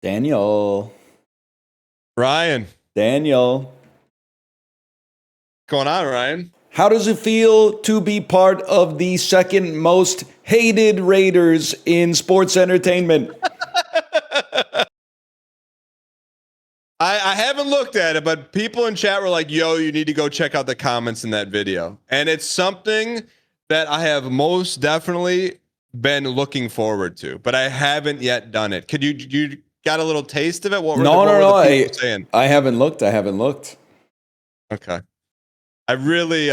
Daniel. Ryan. Daniel. What's going on, Ryan? How does it feel to be part of the second most hated Raiders in sports entertainment? I haven't looked at it, but people in chat were like, yo, you need to go check out the comments in that video. And it's something that I have most definitely been looking forward to, but I haven't yet done it. Could you got a little taste of it? What were the people saying? I haven't looked. Okay. I really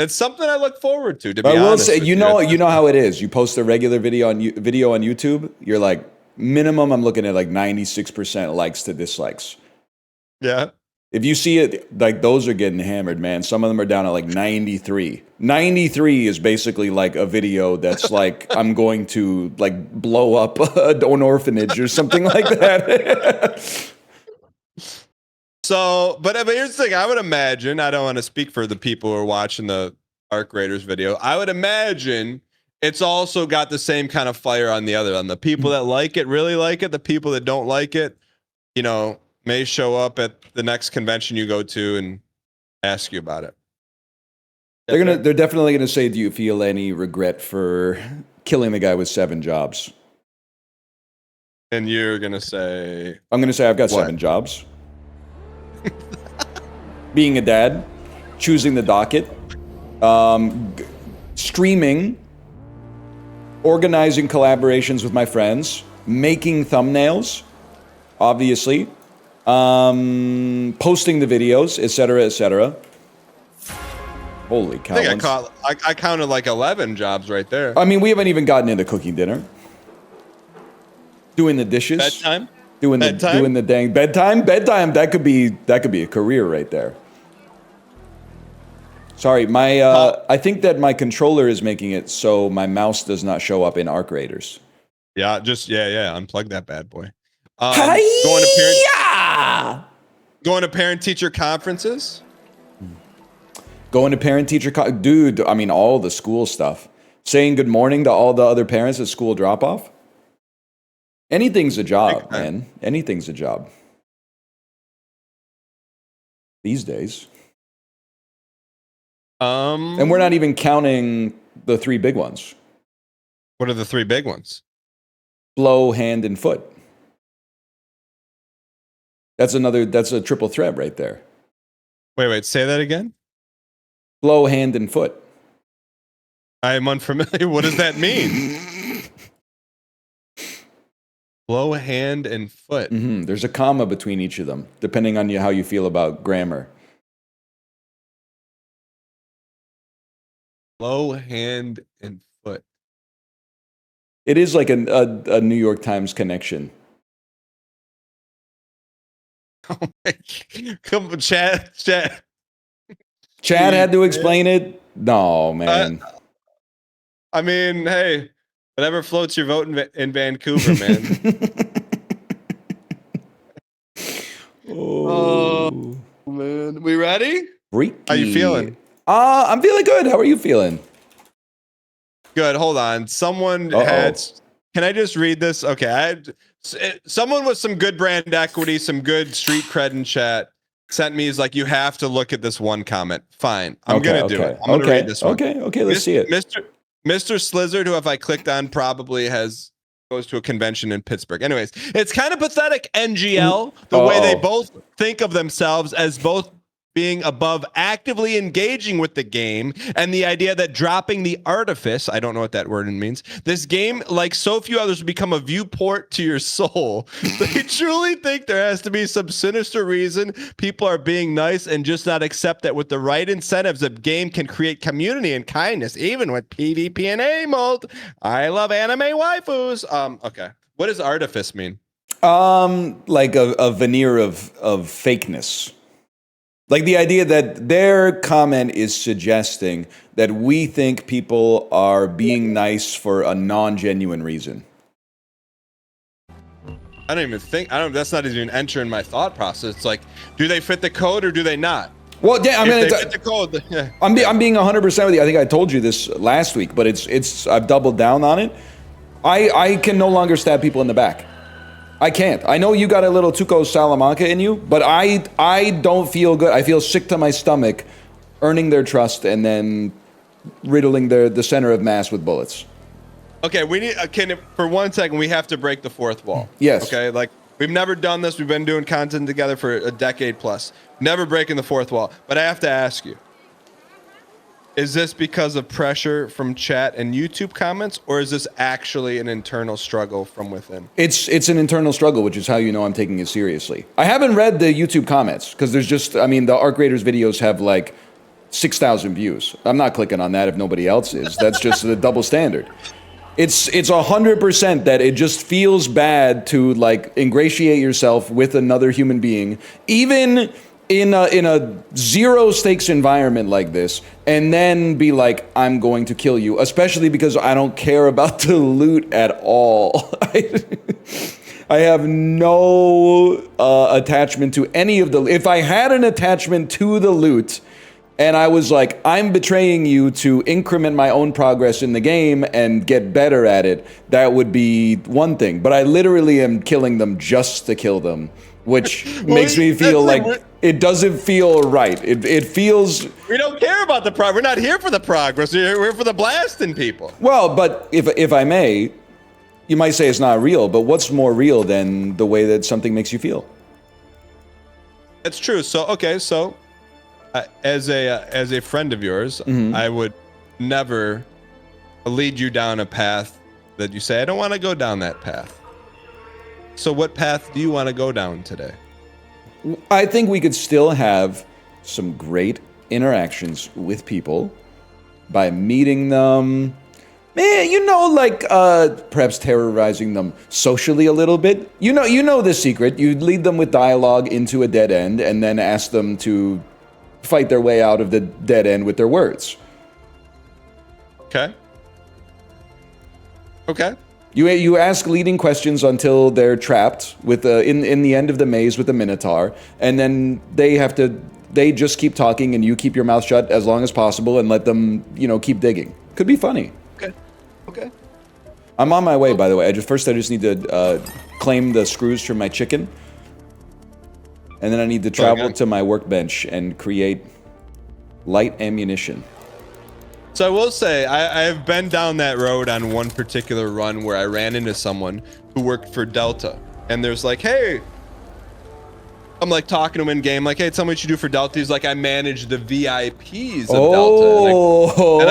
it's something I look forward to be honest. I will honest say, with you know how it is. You post a regular video on YouTube, you're like, minimum I'm looking at like 96% likes to dislikes. Yeah. If you see it, like those are getting hammered, man. Some of them are down at like 93. 93 is basically like a video that's like, I'm going to like blow up an orphanage or something like that. So, but here's the thing. I would imagine, I don't want to speak for the people who are watching the Arc Raiders video. I would imagine it's also got the same kind of fire on the people that like it, really like it. The people that don't like it, you know, may show up at the next convention you go to and ask you about it. They're definitely gonna say, do you feel any regret for killing the guy with 7 jobs? And you're gonna say, I'm gonna say I've got 7 jobs. Being a dad, choosing the docket, streaming, organizing collaborations with my friends, making thumbnails, obviously, posting the videos, etc., etc. Holy cow! I counted like 11 jobs right there. I mean, we haven't even gotten into cooking dinner, doing the dishes, bedtime, doing the dang bedtime. That could be a career right there. Sorry, I think that my controller is making it so my mouse does not show up in Arc Raiders. Yeah, unplug that bad boy. Going to parent-teacher conferences? Going to parent-teacher dude, I mean, all the school stuff. Saying good morning to all the other parents at school drop-off. Anything's a job, man. Anything's a job. These days. And we're not even counting the 3 big ones. What are the 3 big ones? Blow, hand, and foot. That's a triple threat right there. Wait, say that again? Blow, hand, and foot. I am unfamiliar. What does that mean? Blow, hand, and foot. Mm-hmm. There's a comma between each of them, depending on how you feel about grammar. Blow, hand, and foot. It is like a New York Times connection. Oh my! Come on, Chad. Chad had to explain it. No, man. I mean, hey, whatever floats your boat in Vancouver, man. Oh man, we ready? Freaky. How you feeling? I'm feeling good. How are you feeling? Good. Hold on. Someone had. Can I just read this? Okay. Someone with some good brand equity, some good street cred in chat sent me. Is like, you have to look at this one comment. Fine. I'm gonna do it. I'm gonna read this one. Okay. Let's see it. Mr. Slizzard, who if I clicked on probably goes to a convention in Pittsburgh. Anyways, it's kind of pathetic, NGL, the way they both think of themselves as both being above actively engaging with the game, and the idea that dropping the artifice, I don't know what that word means, this game, like so few others, will become a viewport to your soul. They truly think there has to be some sinister reason people are being nice and just not accept that with the right incentives, a game can create community and kindness, even with PvP and A mode. I love anime waifus. Okay. What does artifice mean? Like a veneer of fakeness. Like the idea that their comment is suggesting that we think people are being nice for a non-genuine reason. I don't even think, that's not even entering my thought process. It's like, do they fit the code or do they not? Well, yeah, I mean, if they fit the code. Yeah. I'm being 100% with you. I think I told you this last week, but I've doubled down on it. I can no longer stab people in the back. I can't. I know you got a little Tuco Salamanca in you, but I don't feel good. I feel sick to my stomach earning their trust and then riddling the center of mass with bullets. Okay, we need for 1 second we have to break the fourth wall. Yes. Okay, like we've never done this. We've been doing content together for a decade plus. Never breaking the fourth wall. But I have to ask you. Is this because of pressure from chat and YouTube comments, or is this actually an internal struggle from within? It's an internal struggle, which is how you know I'm taking it seriously. I haven't read the YouTube comments because there's just, I mean, the Arc Raiders videos have like 6,000 views. I'm not clicking on that if nobody else is. That's just the double standard. It's 100% that it just feels bad to like ingratiate yourself with another human being, even in a zero stakes environment like this, and then be like, I'm going to kill you, especially because I don't care about the loot at all. I have no attachment to any of the, if I had an attachment to the loot and I was like, I'm betraying you to increment my own progress in the game and get better at it, that would be one thing. But I literally am killing them just to kill them, which makes me feel like it doesn't feel right. It feels... We don't care about the progress. We're not here for the progress. We're here for the blasting people. Well, but if I may, you might say it's not real, but what's more real than the way that something makes you feel? It's true. So, okay, so as a friend of yours, I would never lead you down a path that you say, I don't want to go down that path. So what path do you want to go down today? I think we could still have some great interactions with people by meeting them, you know, like perhaps terrorizing them socially a little bit. You know the secret. You lead them with dialogue into a dead end and then ask them to fight their way out of the dead end with their words. Okay. Okay. You ask leading questions until they're trapped with in the end of the maze with the Minotaur, and then they just keep talking and you keep your mouth shut as long as possible and let them, keep digging. Could be funny. Okay. Okay. I'm on my way, by the way. I just need to claim the screws from my chicken, and then I need to travel to my workbench and create light ammunition. So I will say, I have been down that road on one particular run where I ran into someone who worked for Delta. And there's like, hey, I'm like talking to him in game, like, hey, tell me what you do for Delta. He's like, I manage the VIPs of Delta. And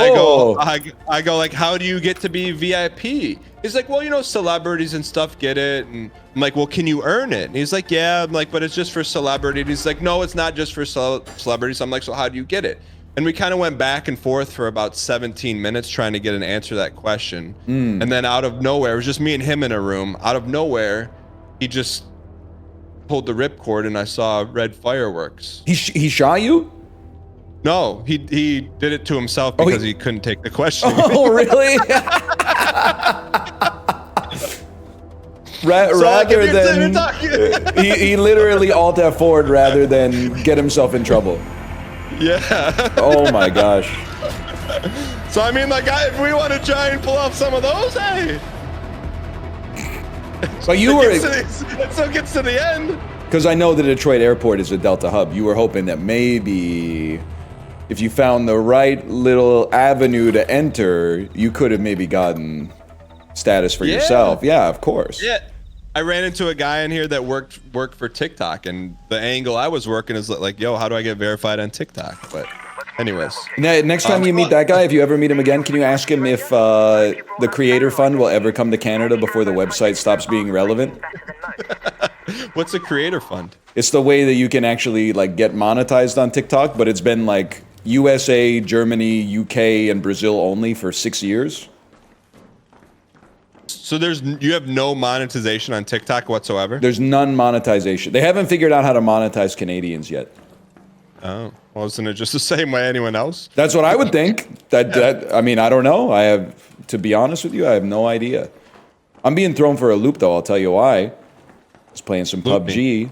I go like, how do you get to be VIP? He's like, well, celebrities and stuff get it. And I'm like, well, can you earn it? And he's like, yeah. I'm like, but it's just for celebrity. And he's like, no, it's not just for celebrities. I'm like, so how do you get it? And we kind of went back and forth for about 17 minutes trying to get an answer to that question. And then out of nowhere, it was just me and him in a room. Out of nowhere, he just pulled the ripcord and I saw red fireworks. He shot you? No, he did it to himself because he couldn't take the question. Oh, really? Rather than he literally alt F4'd rather than get himself in trouble. Yeah. Oh my gosh. So I mean, like, if we want to try and pull off some of those, hey. But you were. It still gets to the end. Because I know the Detroit airport is a Delta hub. You were hoping that maybe, if you found the right little avenue to enter, you could have maybe gotten status for yourself. Yeah, of course. Yeah. I ran into a guy in here that worked for TikTok, and the angle I was working is like, yo, how do I get verified on TikTok? But anyways. Next time you meet that guy, if you ever meet him again, can you ask him if the Creator Fund will ever come to Canada before the website stops being relevant? What's a Creator Fund? It's the way that you can actually like get monetized on TikTok, but it's been like USA, Germany, UK, and Brazil only for 6 years. So you have no monetization on TikTok whatsoever? There's none monetization. They haven't figured out how to monetize Canadians yet. Oh, well, isn't it just the same way anyone else? That's what I would think. I mean, I don't know. To be honest with you, I have no idea. I'm being thrown for a loop, though. I'll tell you why. I was playing some PUBG.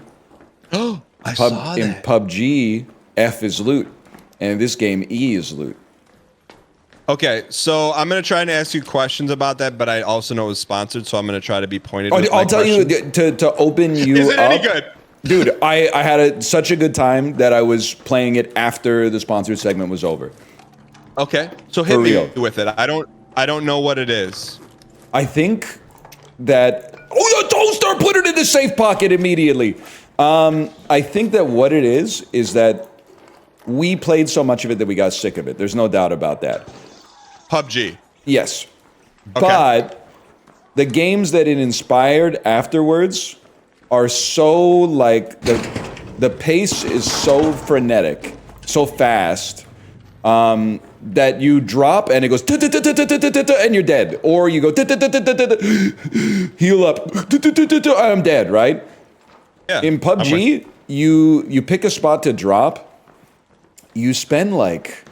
Oh, I saw that. In PUBG, F is loot, and in this game, E is loot. Okay, so I'm gonna try and ask you questions about that, but I also know it was sponsored, so I'm gonna try to be pointed. I'll tell you to open you Is it up. any good? Dude, I had such a good time that I was playing it after the sponsored segment was over. Okay, so hit me with it. I don't know what it is. I think that don't start putting it in the safe pocket immediately. I think that what it is that we played so much of it that we got sick of it. There's no doubt about that. PUBG. Yes. Okay. But the games that it inspired afterwards are so like the pace is so frenetic, so fast, that you drop and it goes and you're dead, or you go heal up, I'm dead, right? Yeah. In PUBG, you pick a spot to drop. You spend like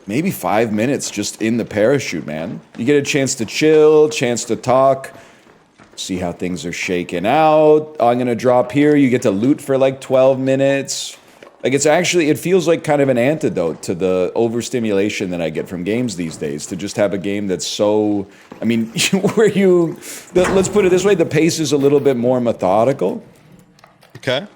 maybe 5 minutes just in the parachute, man. You get a chance to chill, chance to talk, see how things are shaking out. I'm gonna drop here. You get to loot for like 12 minutes. Like it feels like kind of an antidote to the overstimulation that I get from games these days. To just have a game that's so, I mean, let's put it this way, the pace is a little bit more methodical. Okay.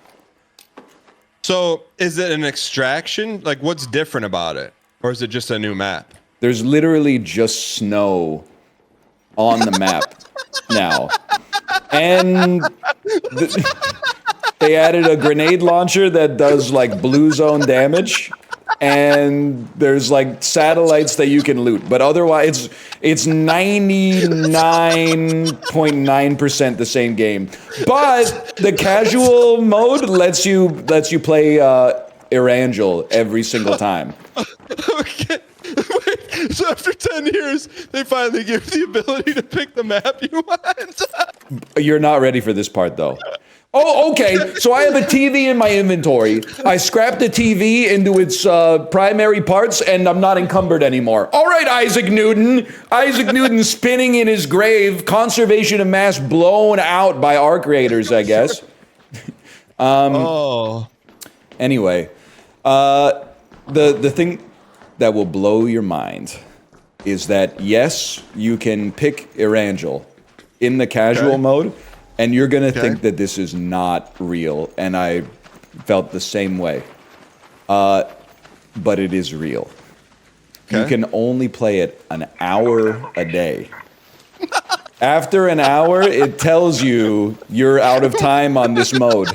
So is it an extraction? Like, what's different about it? Or is it just a new map? There's literally just snow on the map now. And they added a grenade launcher that does like blue zone damage. And there's like satellites that you can loot. But otherwise, it's 99.9% the same game. But the casual mode lets you play Erangel every single time. Okay. Wait, so after 10 years, they finally give the ability to pick the map you want? You're not ready for this part, though. Oh, okay. So I have a TV in my inventory. I scrapped the TV into its primary parts, and I'm not encumbered anymore. All right, Isaac Newton. Isaac Newton spinning in his grave. Conservation of mass blown out by arc raiders, I guess. Anyway, the thing that will blow your mind is that, yes, you can pick Erangel in the casual mode, and you're going to think that this is not real, and I felt the same way. But it is real. Okay. You can only play it an hour a day. After an hour, it tells you you're out of time on this mode.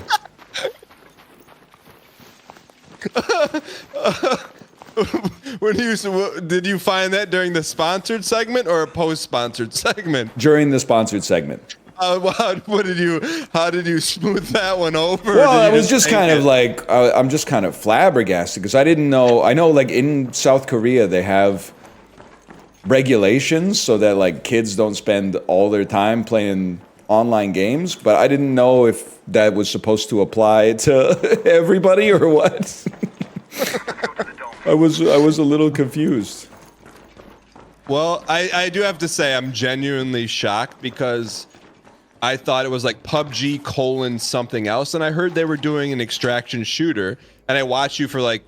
Did you find that during the sponsored segment or a post-sponsored segment? During the sponsored segment. How did you smooth that one over? Well, I was just kind of like, I'm just kind of flabbergasted because I didn't know. I know, like in South Korea, they have regulations so that like kids don't spend all their time playing online games, but I didn't know if that was supposed to apply to everybody or what. I was a little confused. Well, I do have to say I'm genuinely shocked because I thought it was like PUBG : something else, and I heard they were doing an extraction shooter, and I watched you for like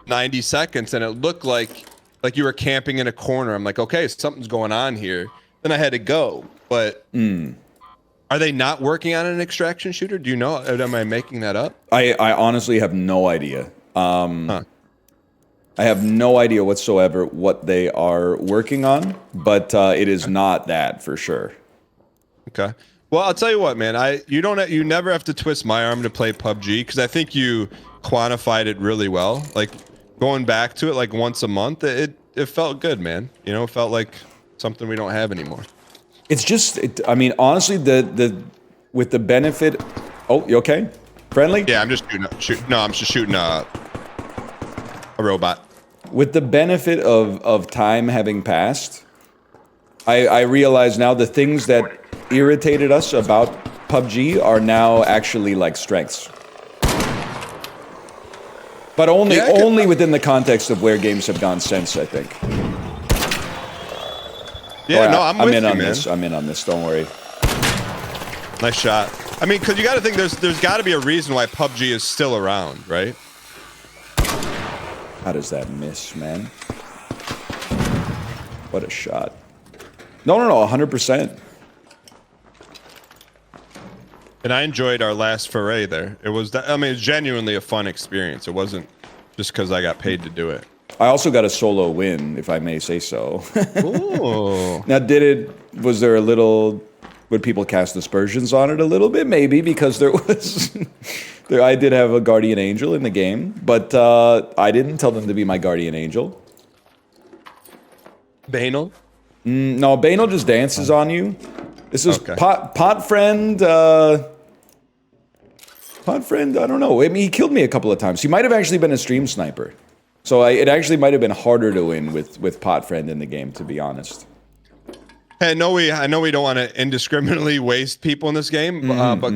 90 seconds, and it looked like you were camping in a corner. I'm like, okay, something's going on here. Then I had to go, but are they not working on an extraction shooter? Do you know? Am I making that up? I honestly have no idea. I have no idea whatsoever what they are working on, but it is not that for sure. Okay. Well, I'll tell you what, man. You never have to twist my arm to play PUBG because I think you quantified it really well. Like going back to it like once a month, it felt good, man. You know, it felt like something we don't have anymore. It's just, I mean, honestly, with the benefit. Oh, you okay? Friendly? Yeah, I'm just shooting. No, I'm just shooting a robot. With the benefit of time having passed, I realize now the things that irritated us about PUBG are now actually like strengths. But only within the context of where games have gone since, I think. Yeah, no, I'm with you, man. I'm in on this. Don't worry. Nice shot. I mean, because you got to think there's got to be a reason why PUBG is still around, right? How does that miss, man? What a shot. No, 100%. And I enjoyed our last foray there. It was that, I mean, it's genuinely a fun experience. It wasn't just because I got paid to do it. I also got a solo win, if I may say so. Ooh. Now, was there a little, would people cast aspersions on it a little bit? Maybe, because there was, I did have a guardian angel in the game, but I didn't tell them to be my guardian angel. Banal? No, Banal just dances on you. This is Okay. pot friend, I don't know. I mean, he killed me a couple of times. He might have actually been a stream sniper. So it actually might have been harder to win with pot friend in the game, to be honest. Hey, I know we don't want to indiscriminately waste people in this game, but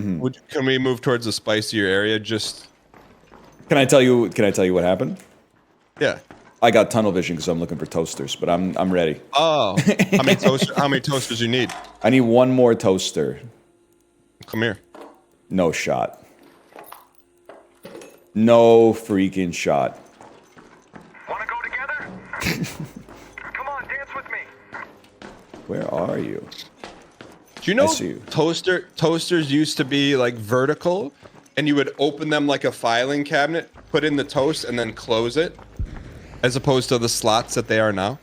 can we move towards a spicier area? Just Can I tell you what happened? yeah. I got tunnel vision because I'm looking for toasters, but I'm ready. Oh, how many toasters you need? I need one more toaster. Come here. No shot. No freaking shot. Wanna go together? Come on, dance with me. Where are you? Do you know I see you. toasters used to be like vertical, and you would open them like a filing cabinet, put in the toast, and then close it, as opposed to the slots that they are now?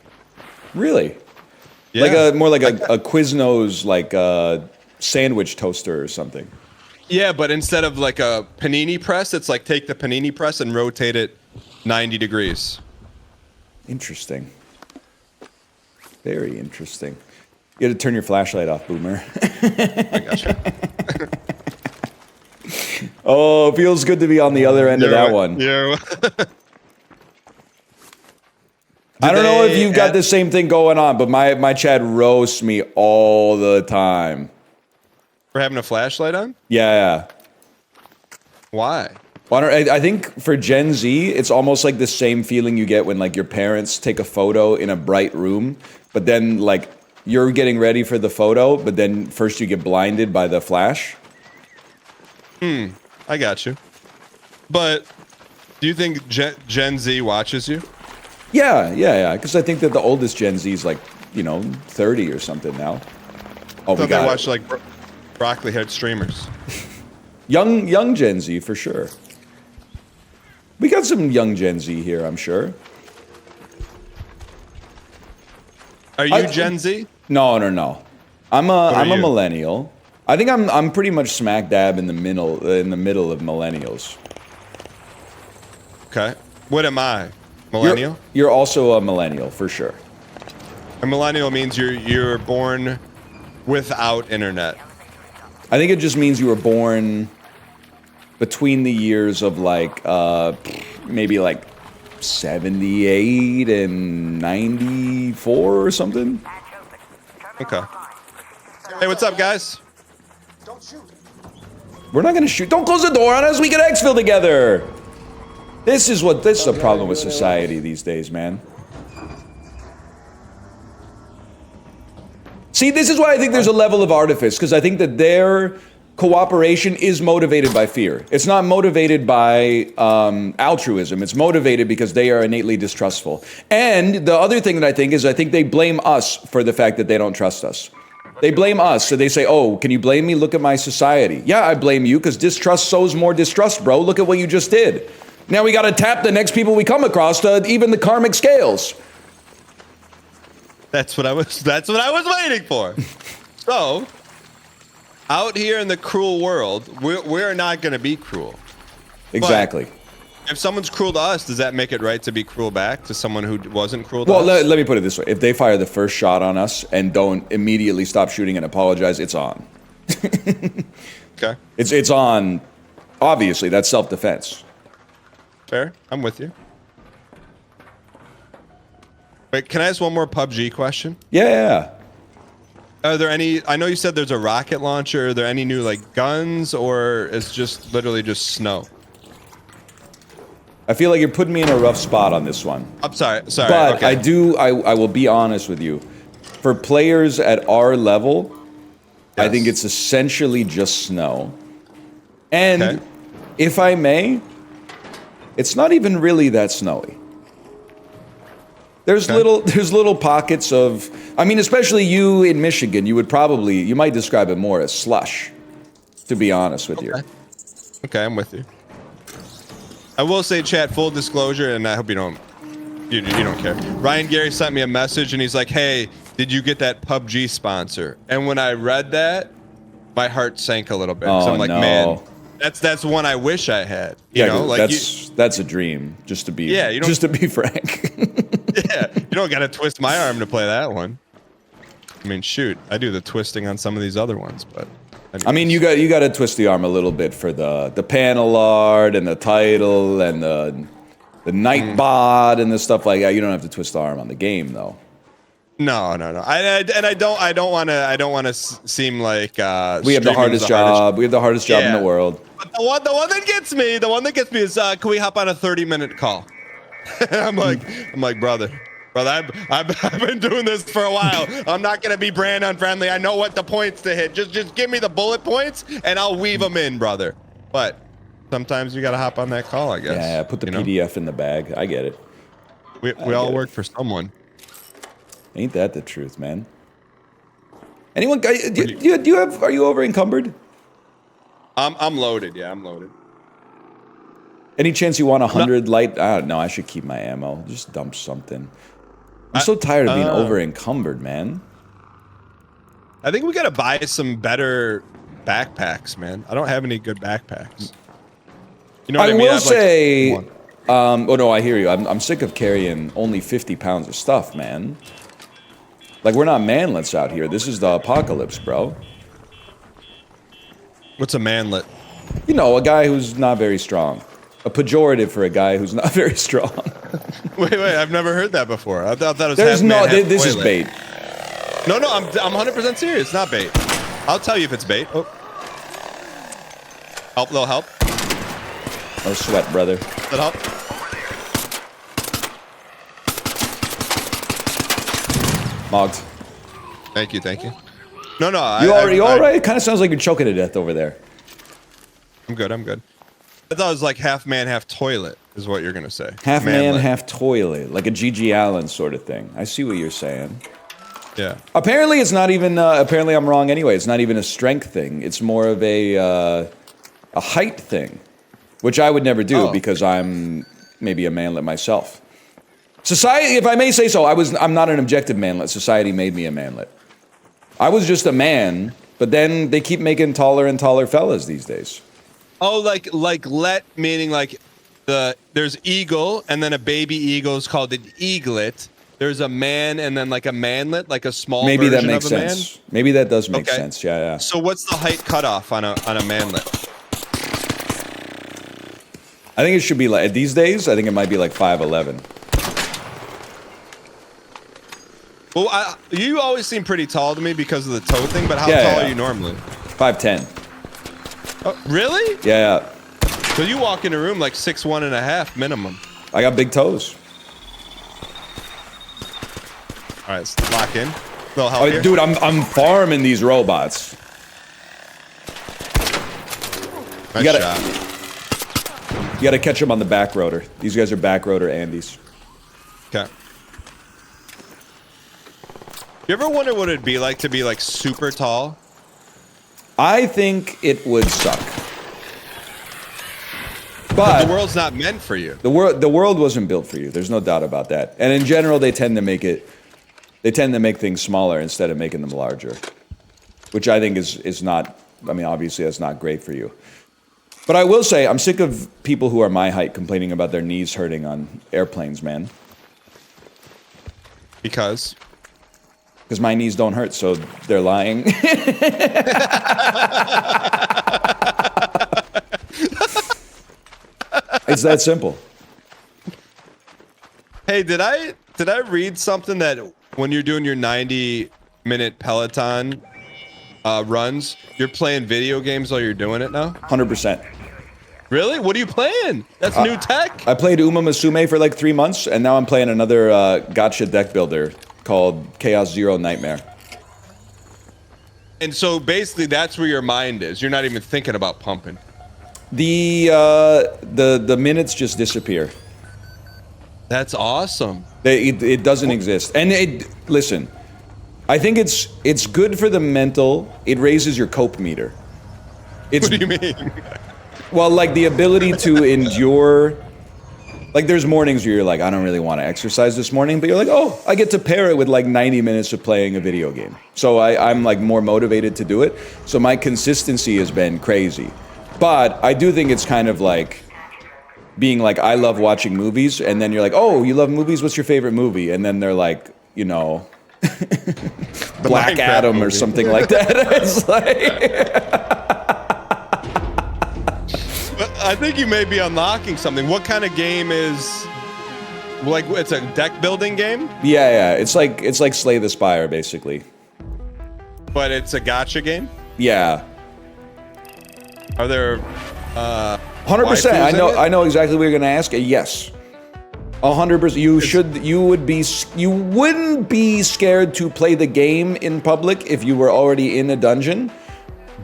Really? Yeah. Like more like a Quiznos like sandwich toaster or something. Yeah, but instead of like a panini press, it's like take the panini press and rotate it 90 degrees. Interesting. Very interesting. You got to turn your flashlight off, Boomer. I gotcha. Oh, it feels good to be on the other end of that one. Yeah. I don't know if you've got the same thing going on, but my chat roasts me all the time. For having a flashlight on? Yeah. Why? I think for Gen Z, it's almost like the same feeling you get when like your parents take a photo in a bright room, but then like you're getting ready for the photo, but then first you get blinded by the flash. I got you. But do you think Gen Z watches you? Yeah. Because I think that the oldest Gen Z is like, 30 or something now. Oh, They watch like broccoli-haired streamers. Young Gen Z for sure. We got some young Gen Z here, I'm sure. Are you Gen Z? No. I'm a you? millennial. I think I'm pretty much smack dab in the middle of millennials. Okay. What am I? Millennial? You're also a millennial for sure. A millennial means you're born without internet. I think it just means you were born between the years of like maybe like 78 and 94 or something. Okay. Hey, what's up, guys? We're not gonna shoot. Don't close the door on us. We can exfil together. This is a problem with society these days, man. See, this is why I think there's a level of artifice, because I think that their cooperation is motivated by fear. It's not motivated by altruism. It's motivated because they are innately distrustful. And the other thing that I think is I think they blame us for the fact that they don't trust us. They blame us, so they say, oh, can you blame me? Look at my society. Yeah, I blame you, because distrust sows more distrust, bro. Look at what you just did. Now we gotta tap the next people we come across to even the karmic scales. That's what I was waiting for. So, out here in the cruel world, we're not going to be cruel. Exactly. But if someone's cruel to us, does that make it right to be cruel back to someone who wasn't cruel to Well, us? let me put it this way. If they fire the first shot on us and don't immediately stop shooting and apologize, it's on. Okay. It's on. Obviously, that's self-defense. Fair. I'm with you. Wait, can I ask one more PUBG question? Yeah. Are there any, I know you said there's a rocket launcher. Are there any new like guns, or it's just literally just snow? I feel like you're putting me in a rough spot on this one. I'm sorry. But okay. I will be honest with you. For players at our level, I think it's essentially just snow. And if I may, it's not even really that snowy. There's little pockets of, I mean, especially you in Michigan, you might describe it more as slush, to be honest with you. Okay, I'm with you. I will say, chat, full disclosure, and I hope you don't care. Ryan Gary sent me a message, and he's like, "Hey, did you get that PUBG sponsor?" And when I read that, my heart sank a little bit. So I'm like, man, that's one I wish I had. You know, like that's a dream. Just to be frank. Yeah, you don't got to twist my arm to play that one. I mean, shoot, I do the twisting on some of these other ones, but I mean, you got to twist the arm a little bit for the panel art and the title and the Nightbot and the stuff like that. You don't have to twist the arm on the game, though. No. I don't want to seem like we have the hardest job. We have the hardest job in the world. But the one that gets me is can we hop on a 30-minute call? I'm like, brother, I've been doing this for a while. I'm not gonna be brand unfriendly. I know what the points to hit. Just give me the bullet points and I'll weave them in, brother. But sometimes you gotta hop on that call, I guess. Yeah, put the PDF in the bag. I get it. We all work for someone. Ain't that the truth, man? Anyone? Are you over encumbered? I'm loaded. Yeah, I'm loaded. Any chance you want 100 light? I don't know. I should keep my ammo. Just dump something. I'm so tired of being over encumbered, man. I think we gotta buy some better backpacks, man. I don't have any good backpacks. You know what I mean? I will say. Oh no, I hear you. I'm sick of carrying only 50 pounds of stuff, man. Like, we're not manlets out here. This is the apocalypse, bro. What's a manlet? You know, a guy who's not very strong. A pejorative for a guy who's not very strong. wait, I've never heard that before. I thought that was There's no, this is bait. No, I'm 100% serious. It's not bait. I'll tell you if it's bait. Oh. Help, little help. No sweat, brother. Little help. Mogged. Thank you. No. You all right? It kind of sounds like you're choking to death over there. I'm good. I thought it was like half man, half toilet is what you're going to say. Half man, half toilet. Like a G.G. Allen sort of thing. I see what you're saying. Yeah. Apparently it's not even, apparently I'm wrong anyway. It's not even a strength thing. It's more of a height thing. Which I would never do because I'm maybe a manlet myself. Society, if I may say so, I'm not an objective manlet. Society made me a manlet. I was just a man, but then they keep making taller and taller fellas these days. Oh, like let, meaning like there's eagle and then a baby eagle is called an eaglet. There's a man and then like a manlet, like a small Maybe version that makes of a sense. man. Maybe that does make sense. Yeah. So what's the height cutoff on a manlet? I think it should be like these days. I think it might be like 5'11". Well, you always seem pretty tall to me because of the toe thing. But how tall are you normally? 5'10". Oh, really? Yeah. So you walk in a room like 6'1.5" minimum. I got big toes. All right, let's lock in. Little help here. Dude, I'm farming these robots. Nice shot. You gotta catch them on the back rotor. These guys are back rotor Andes. Okay. You ever wonder what it'd be like to be like super tall? I think it would suck. But the world's not meant for you. The world wasn't built for you. There's no doubt about that. And in general, they tend to make things smaller instead of making them larger, which I think is not. I mean, obviously, that's not great for you. But I will say, I'm sick of people who are my height complaining about their knees hurting on airplanes, man. Because my knees don't hurt, so they're lying. It's that simple. Hey, did I read something that when you're doing your 90-minute Peloton runs, you're playing video games while you're doing it now? 100%. Really? What are you playing? That's new tech. I played Uma Musume for like 3 months, and now I'm playing another gacha deck builder called Chaos Zero Nightmare. And so basically, that's where your mind is. You're not even thinking about pumping. The minutes just disappear. That's awesome. It doesn't exist. And listen, I think it's good for the mental. It raises your cope meter. It's, What do you mean? well, like the ability to endure. Like there's mornings where you're like, I don't really want to exercise this morning, but you're like, oh, I get to pair it with like 90 minutes of playing a video game. So I'm like more motivated to do it. So my consistency has been crazy. But I do think it's kind of like being like, I love watching movies, and then you're like, oh, you love movies? What's your favorite movie? And then they're like, you know, Black Adam movie. Or something like that. It's like... I think you may be unlocking something. What kind of game is, like, it's a deck building game? Yeah. It's like Slay the Spire, basically. But it's a gacha game? Yeah. Are there 100%. I know exactly what you're gonna ask. Yes. 100%. You wouldn't be scared to play the game in public if you were already in a dungeon.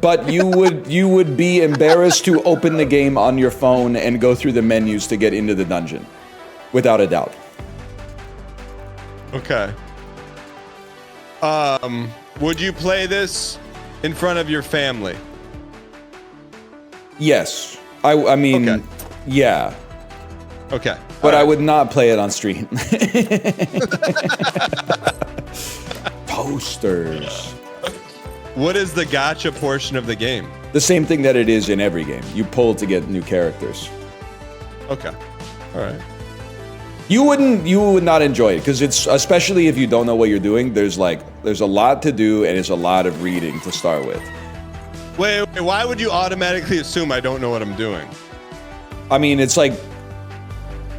But you would be embarrassed to open the game on your phone and go through the menus to get into the dungeon, without a doubt. Okay. Would you play this in front of your family? Yes. I mean, okay. Yeah. Okay. But I would not play it on stream. Posters. What is the gacha portion of the game? The same thing that it is in every game. You pull to get new characters. Okay. All right. You would not enjoy it because it's, especially if you don't know what you're doing, there's a lot to do and it's a lot of reading to start with. Wait, why would you automatically assume I don't know what I'm doing? I mean, it's like,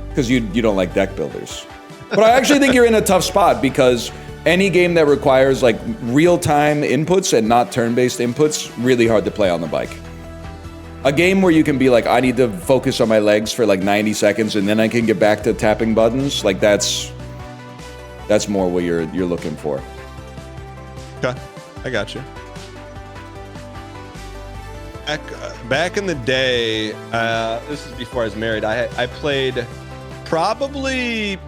because you don't like deck builders. But I actually think you're in a tough spot because any game that requires like real-time inputs and not turn-based inputs, really hard to play on the bike. A game where you can be like, I need to focus on my legs for like 90 seconds and then I can get back to tapping buttons, like that's more what you're looking for. Okay, I got you. Back in the day, this is before I was married, I played probably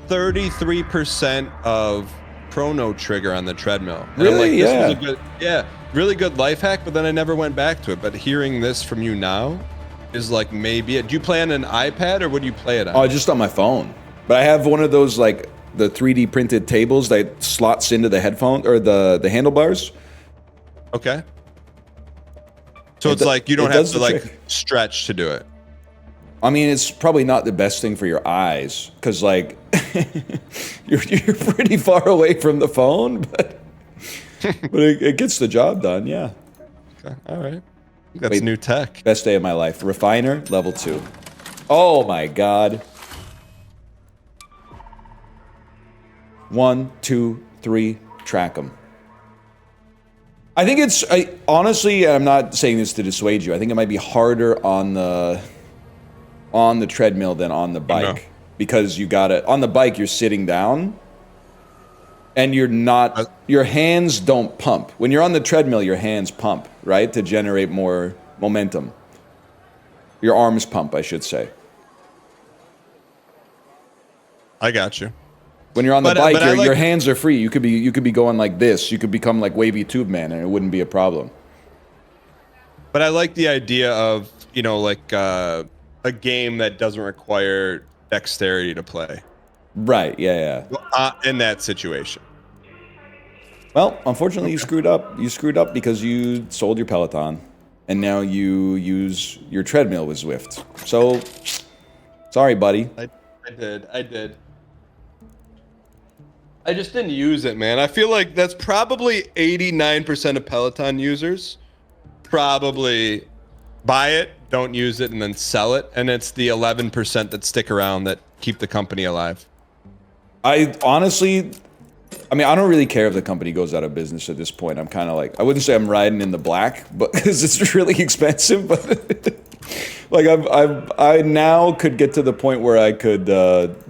33% of Chrono Trigger on the treadmill. And really? I'm like, yeah. This was a good, really good life hack, but then I never went back to it. But hearing this from you now is like maybe it. Do you play on an iPad or what do you play it on? Oh, just on my phone. But I have one of those like the 3D printed tables that slots into the headphone or the handlebars. Okay. So it's like you don't have to like stretch to do it. I mean, it's probably not the best thing for your eyes because, like, you're pretty far away from the phone, but it gets the job done. Yeah. Okay. All right. That's new tech. Best day of my life. Refiner level 2. Oh my God. 1, 2, 3. Track them. I think it's honestly. I'm not saying this to dissuade you. I think it might be harder on the treadmill than on the bike because you got it on the bike. You're sitting down, and you're not. Your hands don't pump when you're on the treadmill. Your hands pump, right, to generate more momentum. Your arms pump, I should say. I got you. When you're on the bike, your hands are free. You could be going like this. You could become like Wavy Tube Man, and it wouldn't be a problem. But I like the idea of like a game that doesn't require dexterity to play. Right. Yeah. In that situation. Well, unfortunately, you screwed up. You screwed up because you sold your Peloton, and now you use your treadmill with Zwift. So, sorry, buddy. I did. I just didn't use it, man. I feel like that's probably 89% of Peloton users probably buy it, don't use it, and then sell it. And it's the 11% that stick around that keep the company alive. I honestly, I mean, I don't really care if the company goes out of business at this point. I'm kind of like, I wouldn't say I'm riding in the black, but because it's really expensive. But like, I now could get to the point where I could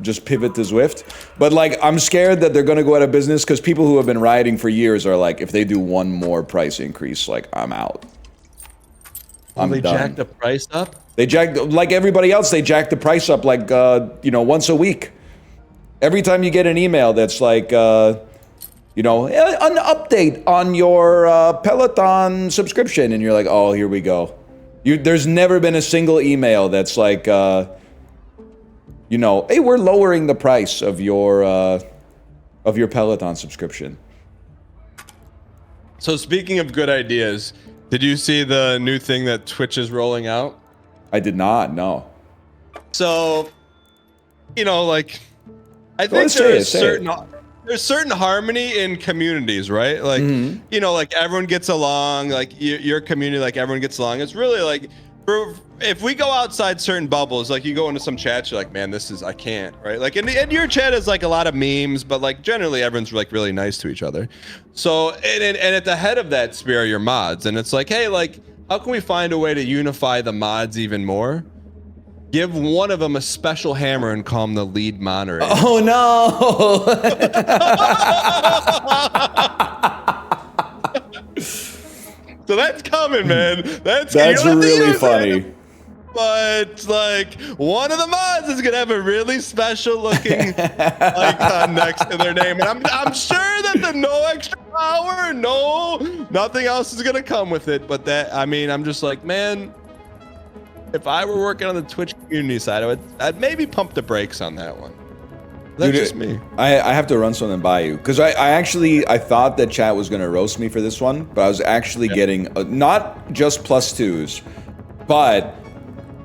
just pivot to Zwift. But like, I'm scared that they're going to go out of business because people who have been riding for years are like, if they do one more price increase, like, I'm out. I'm they done. jacked the price up? They jacked, like everybody else, they jacked the price up like, once a week. Every time you get an email that's like, an update on your Peloton subscription, and you're like, oh, here we go. There's never been a single email that's like, hey, we're lowering the price of your Peloton subscription. So speaking of good ideas, did you see the new thing that Twitch is rolling out? I did not, no. So, I think there's certain harmony in communities, right? Like, like everyone gets along, like your community, like everyone gets along. It's really like, if we go outside certain bubbles, like you go into some chats, you're like, man, I can't, right? Like, and your chat is like a lot of memes, but like generally everyone's like really nice to each other. So, and at the head of that sphere are your mods, and it's like, hey, like, how can we find a way to unify the mods even more? Give one of them a special hammer and call him the lead moderator. Oh no! So that's coming, man. That's really funny. But like one of the mods is gonna have a really special looking icon next to their name, and I'm sure that the no extra power, nothing else is gonna come with it. But I'm just like, man, if I were working on the Twitch community side, I'd maybe pump the brakes on that one. That's just me. I have to run something by you because I thought that chat was gonna roast me for this one, but I was actually getting not just +2s, but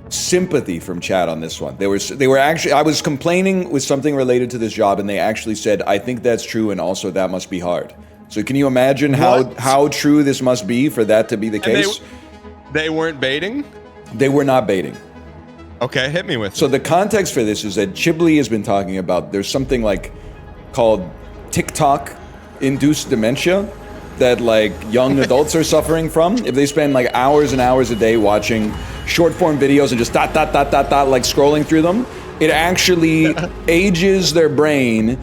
sympathy from chat on this one. They were actually, I was complaining with something related to this job, and they actually said, I think that's true, and also that must be hard. So can you imagine how true this must be for that to be the case? They weren't baiting? They were not baiting. Okay, hit me with it. So the context for this is that Chiblee has been talking about there's something like called TikTok induced dementia that like young adults are suffering from if they spend like hours and hours a day watching short form videos and just dot like scrolling through them. It actually ages their brain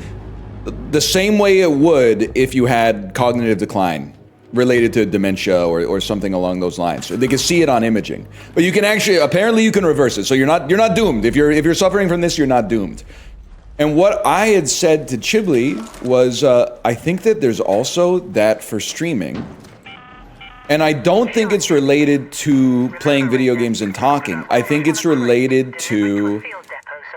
the same way it would if you had cognitive decline related to dementia or something along those lines. They can see it on imaging, but you can actually, apparently you can reverse it. So you're not doomed. If you're suffering from this, you're not doomed. And what I had said to Chiblee was, I think that there's also that for streaming. And I don't think it's related to playing video games and talking. I think it's related to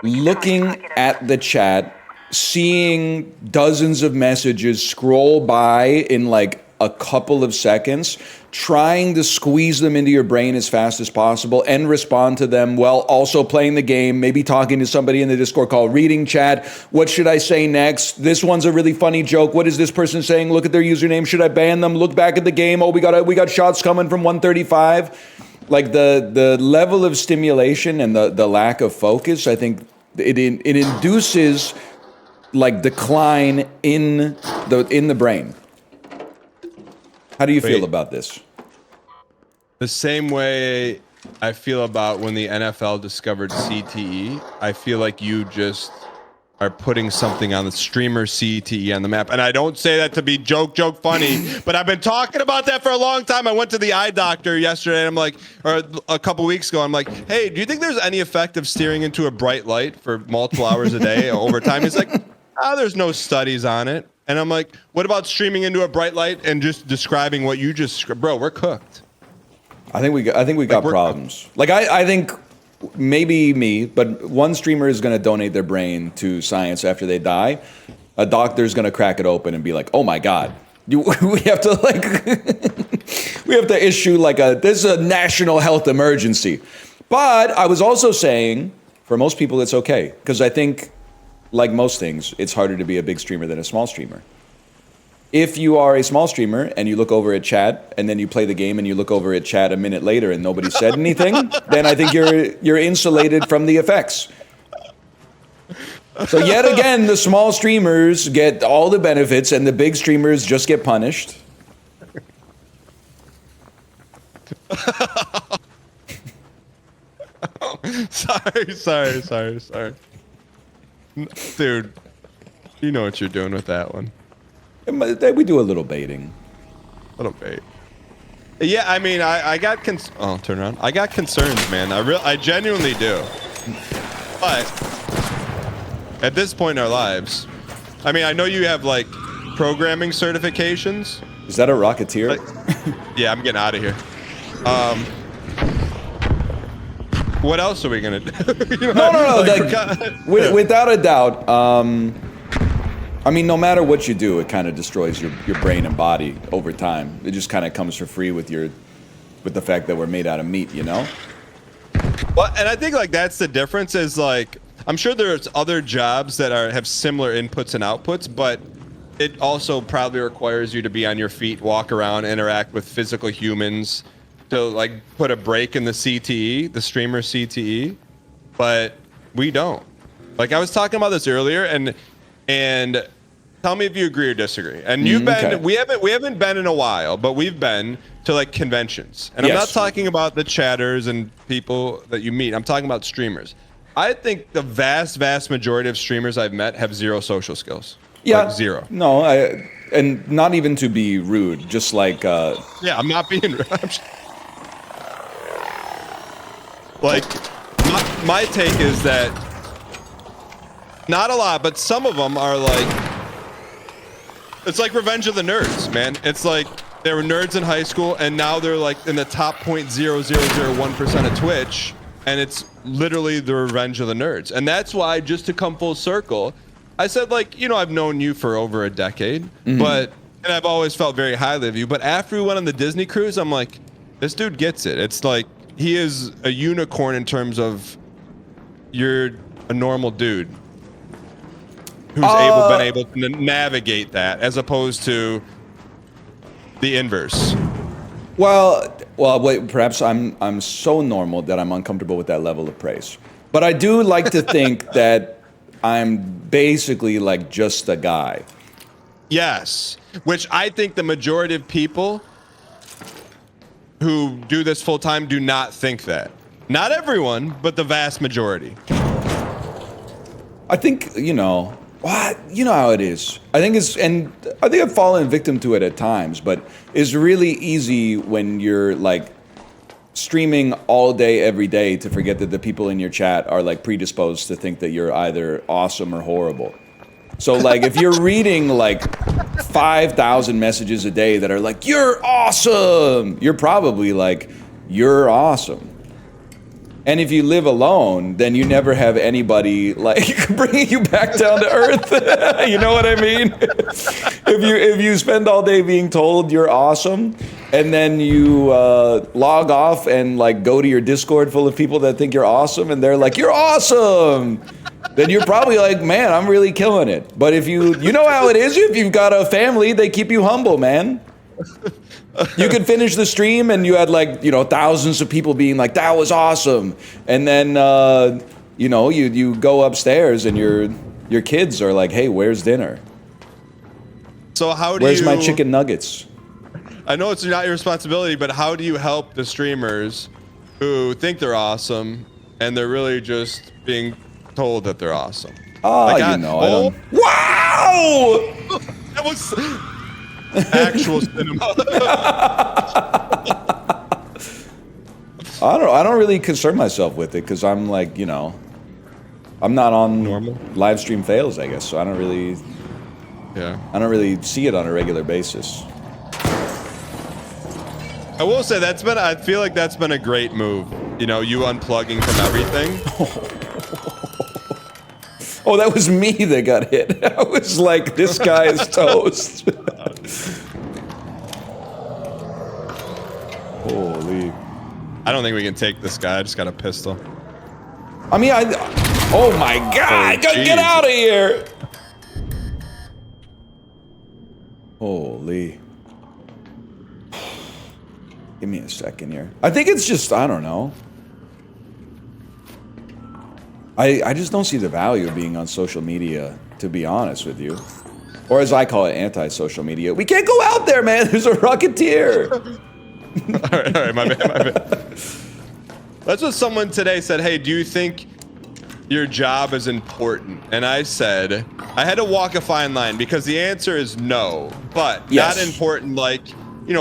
looking at the chat, seeing dozens of messages scroll by in like a couple of seconds, trying to squeeze them into your brain as fast as possible and respond to them while also playing the game, maybe talking to somebody in the Discord call, reading chat. What should I say next? This one's a really funny joke. What is this person saying? Look at their username. Should I ban them? Look back at the game. Oh, we got shots coming from 135. Like the level of stimulation and the lack of focus, I think it induces like decline in the brain. How do you feel about this? The same way I feel about when the NFL discovered CTE. I feel like you just are putting something on the streamer CTE on the map. And I don't say that to be joke funny, but I've been talking about that for a long time. I went to the eye doctor yesterday, and I'm like, or a couple weeks ago, I'm like, hey, do you think there's any effect of steering into a bright light for multiple hours a day over time? He's like, there's no studies on it. And I'm like, what about streaming into a bright light and just describing what you just, bro, we're cooked. I think we got problems. Like I think maybe me, but one streamer is going to donate their brain to science after they die. A doctor's going to crack it open and be like, "Oh my God, we have to like, we have to issue like this is a national health emergency." But I was also saying, for most people, it's okay because I think, like most things, it's harder to be a big streamer than a small streamer. If you are a small streamer and you look over at chat and then you play the game and you look over at chat a minute later and nobody said anything, then I think you're insulated from the effects. So yet again, the small streamers get all the benefits and the big streamers just get punished. Sorry. Dude, you know what you're doing with that one. We do a little baiting. Little bait. Yeah, I mean, I got turn around. I got concerns, man. I genuinely do. But at this point in our lives, I mean, I know you have like programming certifications. Is that a Rocketeer? Yeah, I'm getting out of here. What else are we gonna do? No. Without a doubt. I mean, no matter what you do, it kind of destroys your brain and body over time. It just kind of comes for free with the fact that we're made out of meat, you know? Well, and I think like that's the difference is like, I'm sure there's other jobs that have similar inputs and outputs, but it also probably requires you to be on your feet, walk around, interact with physical humans to like put a break in the CTE, the streamer CTE, but we don't. Like I was talking about this earlier, and tell me if you agree or disagree. And you've been, okay. we haven't been in a while, but we've been to like conventions. And yes. I'm not talking about the chatters and people that you meet. I'm talking about streamers. I think the vast majority of streamers I've met have zero social skills. Yeah, like zero. No, and not even to be rude, just like. Yeah, I'm not being rude. Like, my take is that not a lot, but some of them are like. It's like Revenge of the Nerds, man. It's like they were nerds in high school, and now they're like in the top 0.0001% of Twitch, and it's literally the Revenge of the Nerds. And that's why, just to come full circle, I said, like, you know, I've known you for over a decade, and I've always felt very highly of you. But after we went on the Disney cruise, I'm like, this dude gets it. It's like he is a unicorn in terms of you're a normal dude who's been able to navigate that, as opposed to the inverse. Well, wait, perhaps I'm so normal that I'm uncomfortable with that level of praise. But I do like to think that I'm basically like just a guy. Yes, which I think the majority of people who do this full time do not think that. Not everyone, but the vast majority. I think, you know how it is. I think I've fallen victim to it at times, but it's really easy when you're like streaming all day, every day, to forget that the people in your chat are like predisposed to think that you're either awesome or horrible. So like if you're reading like 5,000 messages a day that are like, you're awesome, you're probably like, you're awesome. And if you live alone, then you never have anybody like bringing you back down to earth. You know what I mean? If you spend all day being told you're awesome, and then you log off and like go to your Discord full of people that think you're awesome, and they're like, you're awesome, then you're probably like, man, I'm really killing it. But if you know how it is, if you've got a family, they keep you humble, man. You could finish the stream and you had like, thousands of people being like, that was awesome. And then, you go upstairs and your kids are like, hey, where's dinner? So where's my chicken nuggets? I know it's not your responsibility, but how do you help the streamers who think they're awesome and they're really just being told that they're awesome? I don't. Wow! That was actual cinema. I don't really concern myself with it because I'm like, I'm not on normal live stream fails, I guess. So I don't really see it on a regular basis. I will say I feel like that's been a great move. You unplugging from everything. Oh, that was me that got hit. I was like, this guy is toast. Holy. I don't think we can take this guy. I just got a pistol. I mean, oh my God, get out of here. Holy. Give me a second here. I think it's just, I don't know. I just don't see the value of being on social media, to be honest with you. Or as I call it, anti-social media. We can't go out there, man. There's a Rocketeer. all right, my bad. That's what someone today said. Hey, do you think your job is important? And I said, I had to walk a fine line because the answer is no. But yes. Not important like,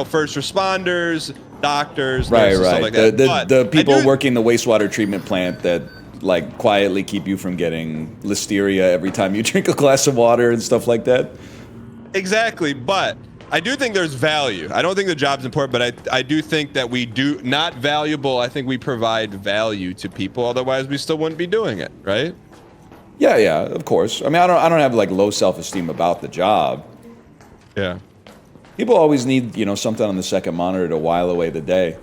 first responders, doctors, Right, nurses, stuff right. like that. But The I people do- working the wastewater treatment plant that like quietly keep you from getting listeria every time you drink a glass of water and stuff like that. Exactly, but I do think there's value. I don't think the job's important, but I do think that we do not valuable. I think we provide value to people. Otherwise, we still wouldn't be doing it, right? Yeah, yeah, of course. I mean, I don't have like low self-esteem about the job. Yeah. People always need, you know, something on the second monitor to while away the day.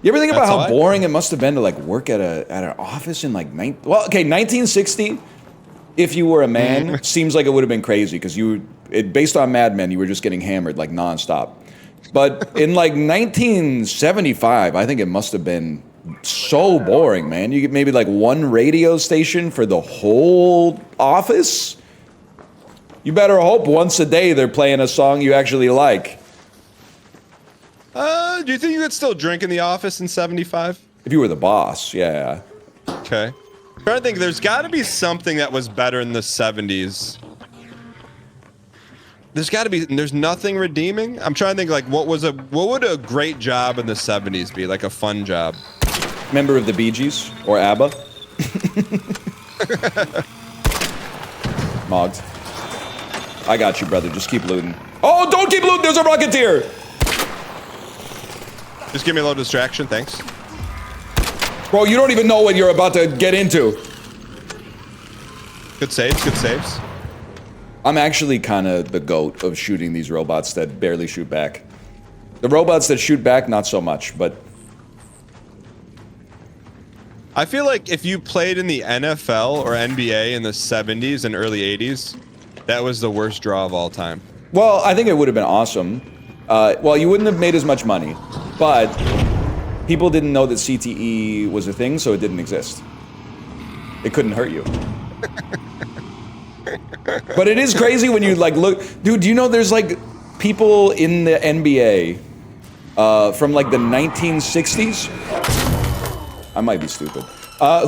You ever think about That's how how I boring it must have been to like work at an office in like 1960? If you were a man, seems like it would have been crazy because based on Mad Men, you were just getting hammered like nonstop. But in like 1975, I think it must have been so boring, man. You get maybe like one radio station for the whole office. You better hope once a day they're playing a song you actually like. Do you think you could still drink in the office in 75? If you were the boss, yeah. Okay. I'm trying to think, there's got to be something that was better in the 70s. There's got to be. There's nothing redeeming. I'm trying to think, like, what would a great job in the 70s be? Like a fun job. Member of the Bee Gees or ABBA. Mogged. I got you, brother. Just keep looting. Oh, don't keep looting. There's a Rocketeer. Just give me a little distraction, thanks. Bro, you don't even know what you're about to get into. Good saves, good saves. I'm actually kind of the GOAT of shooting these robots that barely shoot back. The robots that shoot back, not so much, but... I feel like if you played in the NFL or NBA in the 70s and early 80s, that was the worst draw of all time. Well, I think it would have been awesome. Well, you wouldn't have made as much money, but people didn't know that CTE was a thing, so it didn't exist. It couldn't hurt you. But it is crazy when you like look, dude. Do you know there's like people in the NBA from like the 1960s? I might be stupid.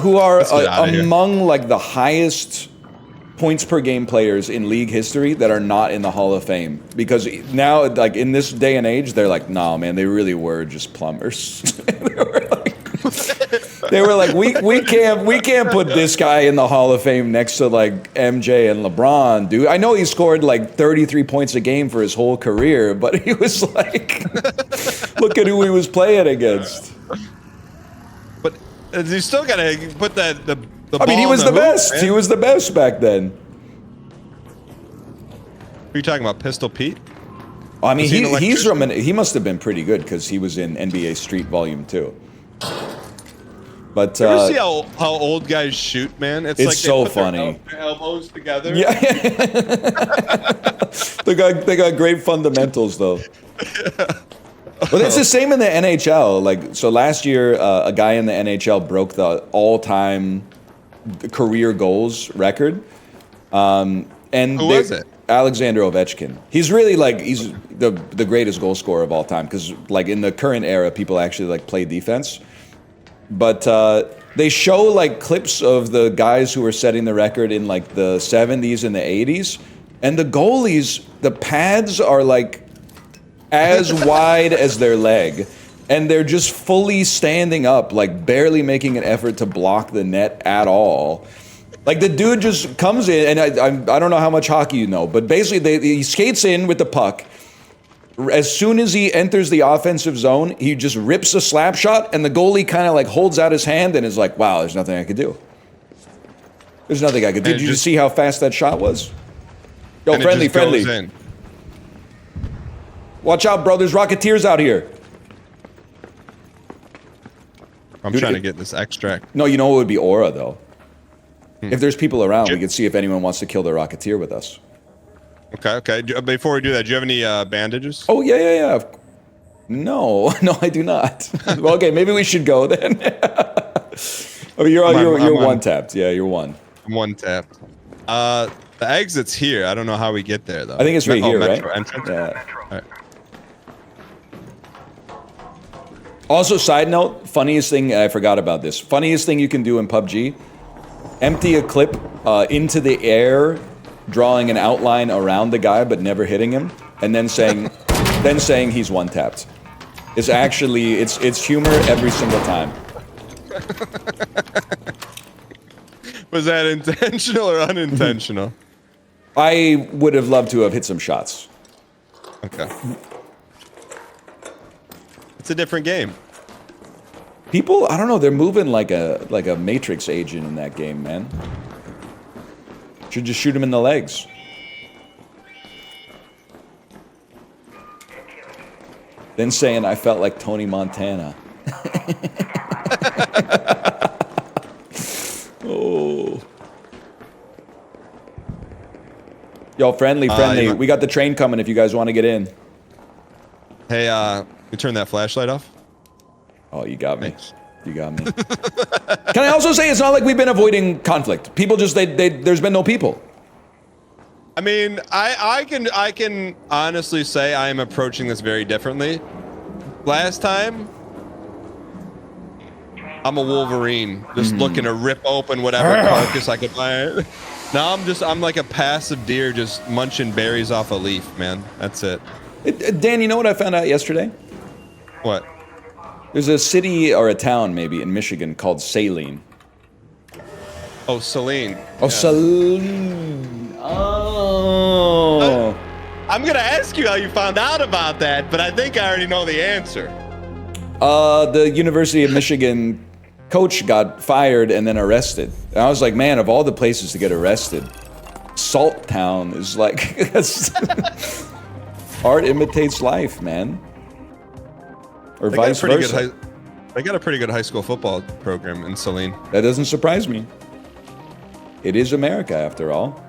Who are among like the highest points per game players in league history that are not in the Hall of Fame, because now, like in this day and age, they're like, nah, man, they really were just plumbers. They were like, we can't put this guy in the Hall of Fame next to like MJ and LeBron, dude. I know he scored like 33 points a game for his whole career, but he was like, look at who he was playing against. But you still gotta put the I mean, he was the best. Man. He was the best back then. Are you talking about Pistol Pete? Oh, I mean, he must have been pretty good because he was in NBA Street Volume 2. But you ever see how old guys shoot, man? It's like so funny. Their elbows together. Yeah. they got great fundamentals though. But it's the same in the NHL. Like, so last year, a guy in the NHL broke the all-time career goals record. And who was it? Alexander Ovechkin. He's really like, he's the greatest goal scorer of all time, because like in the current era, people actually like play defense. But they show like clips of the guys who were setting the record in like the 70s and the 80s, and the goalies, the pads are like as wide as their leg, and they're just fully standing up, like barely making an effort to block the net at all. Like the dude just comes in, and I don't know how much hockey you know, but basically he skates in with the puck. As soon as he enters the offensive zone, he just rips a slap shot, and the goalie kind of like holds out his hand and is like, wow, there's nothing I could do. There's nothing I could do. Did you see how fast that shot was? Yo, friendly. Watch out, bro. There's Rocketeers out here. I'm trying to get this extract. No, you know what would be aura, though? If there's people around, we could see if anyone wants to kill the Rocketeer with us. Okay. Before we do that, do you have any bandages? Oh, yeah. No, I do not. Well, okay, maybe we should go then. Oh, you're one tapped. Yeah, you're one. I'm one tapped. The exit's here. I don't know how we get there, though. I think it's right here, Metro right? Entrance? Yeah. All right. Also, side note, funniest thing, I forgot about this. Funniest thing you can do in PUBG, empty a clip into the air, drawing an outline around the guy but never hitting him, and then saying he's one tapped. It's actually it's humor every single time. Was that intentional or unintentional? I would have loved to have hit some shots. Okay. It's a different game. People, I don't know, they're moving like a Matrix agent in that game, man. Should just shoot him in the legs. Then saying I felt like Tony Montana. Oh. Yo, friendly. We got the train coming if you guys want to get in. Hey, you turn that flashlight off? Oh, you got me. Thanks. You got me. Can I also say it's not like we've been avoiding conflict. People just, there's been no people. I mean, I can honestly say I am approaching this very differently. Last time, I'm a Wolverine, just looking to rip open whatever carcass I could find. Now I'm like a passive deer, just munching berries off a leaf, man. That's it. Dan, you know what I found out yesterday? What? There's a city or a town maybe in Michigan called Saline. Oh, Celine. Oh, yeah. Saline. Oh. I'm gonna ask you how you found out about that, but I think I already know the answer. The University of Michigan coach got fired and then arrested. And I was like, man, of all the places to get arrested, Salt Town is like, art imitates life, man. Or vice versa. They got a pretty good high school football program in Saline. That doesn't surprise me. It is America, after all.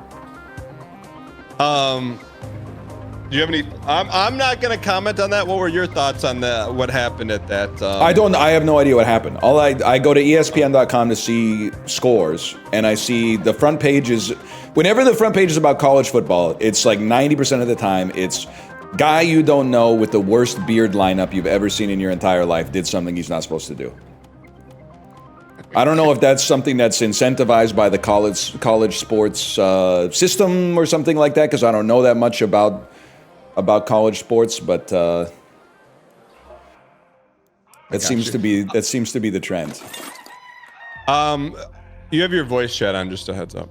Do you have any? I'm not gonna comment on that. What were your thoughts on what happened at that? I have no idea what happened. I go to ESPN.com to see scores, and I see the front pages. Whenever the front page is about college football, it's like 90% of the time it's guy you don't know with the worst beard lineup you've ever seen in your entire life did something he's not supposed to do. I don't know if that's something that's incentivized by the college sports system or something like that, because I don't know that much about college sports, but that seems to be the trend. You have your voice chat on, just a heads up.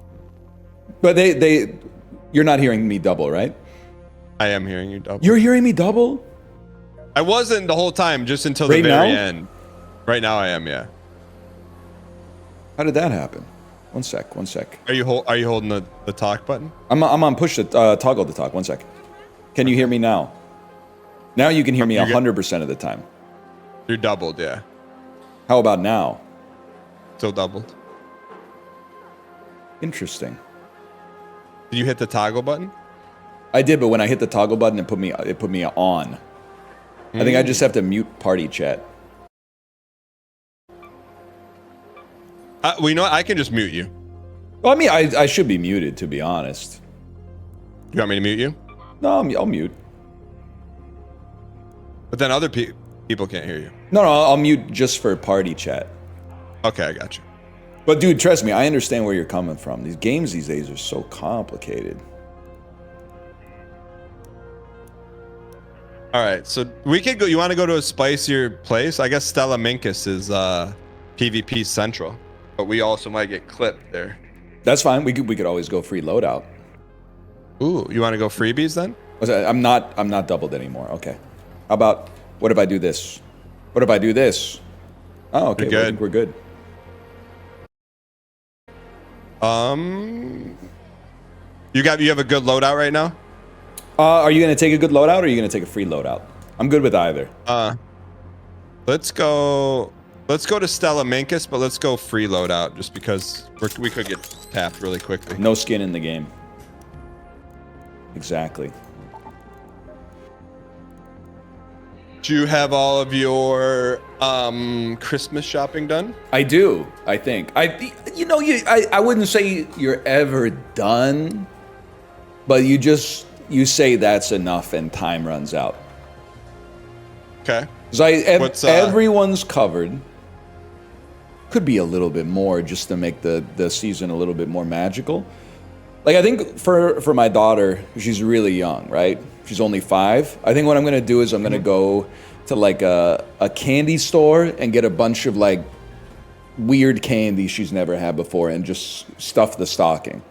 But you're not hearing me double, right? I am hearing you double. You're hearing me double? I wasn't the whole time, just until the very end. Right now I am, yeah. How did that happen? One sec. Are you holding the talk button? I'm on push to toggle the talk. One sec. Can you hear me now? Now you can hear me 100% of the time. You're doubled, yeah. How about now? Still doubled. Interesting. Did you hit the toggle button? I did, but when I hit the toggle button, it put me on. I think I just have to mute party chat. Well, you know what? I can just mute you. Well, I mean, I should be muted, to be honest. You want me to mute you? No, I'll mute. But then other people can't hear you. No, I'll mute just for party chat. Okay, I got you. But dude, trust me, I understand where you're coming from. These games these days are so complicated. All right, so we could go. You want to go to a spicier place? I guess Stella Minkus is PvP Central, but we also might get clipped there. That's fine. We could always go free loadout. Ooh, you want to go freebies then? I'm not doubled anymore. Okay. How about what if I do this? What if I do this? Oh, okay. Well, I think we're good. You have a good loadout right now? Are you gonna take a good loadout, or are you gonna take a free loadout? I'm good with either. Let's go to Stella Minkus, but let's go free loadout just because we could get tapped really quickly. No skin in the game. Exactly. Do you have all of your Christmas shopping done? I do. I think I wouldn't say you're ever done, but you say that's enough and time runs out. Okay. Because everyone's covered. Could be a little bit more just to make the season a little bit more magical. Like, I think for my daughter, she's really young, right? She's only 5. I think what I'm going to do is I'm going to go to like a candy store and get a bunch of like weird candy she's never had before and just stuff the stocking.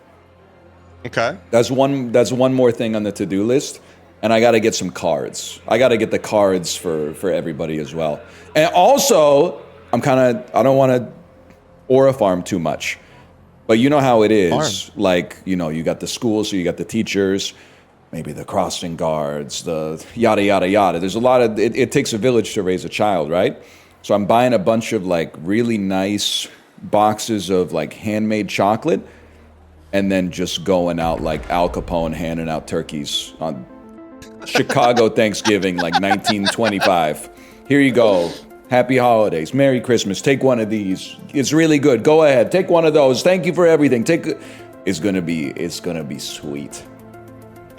Okay. That's one more thing on the to-do list. And I got to get some cards. I got to get the cards for everybody as well. And also, I don't want to aura farm too much. But you know how it is. Farm. Like, you know, you got the school, so you got the teachers, maybe the crossing guards, the yada, yada, yada. There's a lot of, it takes a village to raise a child, right? So I'm buying a bunch of like really nice boxes of like handmade chocolate and then just going out like Al Capone handing out turkeys on Chicago Thanksgiving, like 1925. Here you go. Happy holidays. Merry Christmas. Take one of these. It's really good. Go ahead. Take one of those. Thank you for everything. It's gonna be sweet.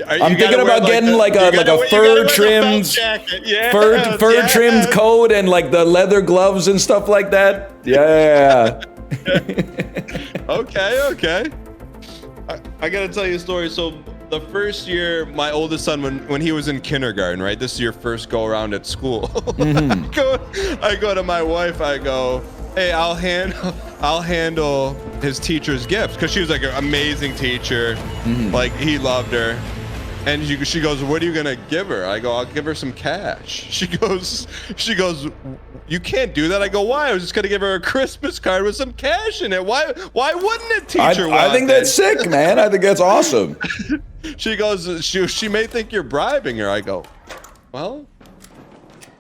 I'm thinking about getting like a fur trimmed coat and like the leather gloves and stuff like that. Yeah. Okay. I gotta tell you a story. So the first year, my oldest son, when he was in kindergarten, right? This is your first go around at school. Mm-hmm. I go to my wife. I go, hey, I'll handle his teacher's gifts, because she was like an amazing teacher. Mm-hmm. Like he loved her. And she goes, what are you gonna give her? I go, I'll give her some cash. She goes, you can't do that. I go, why? I was just gonna give her a Christmas card with some cash in it. Why wouldn't a teacher want I think that's sick, man. I think that's awesome. She goes, she may think you're bribing her. I go, well,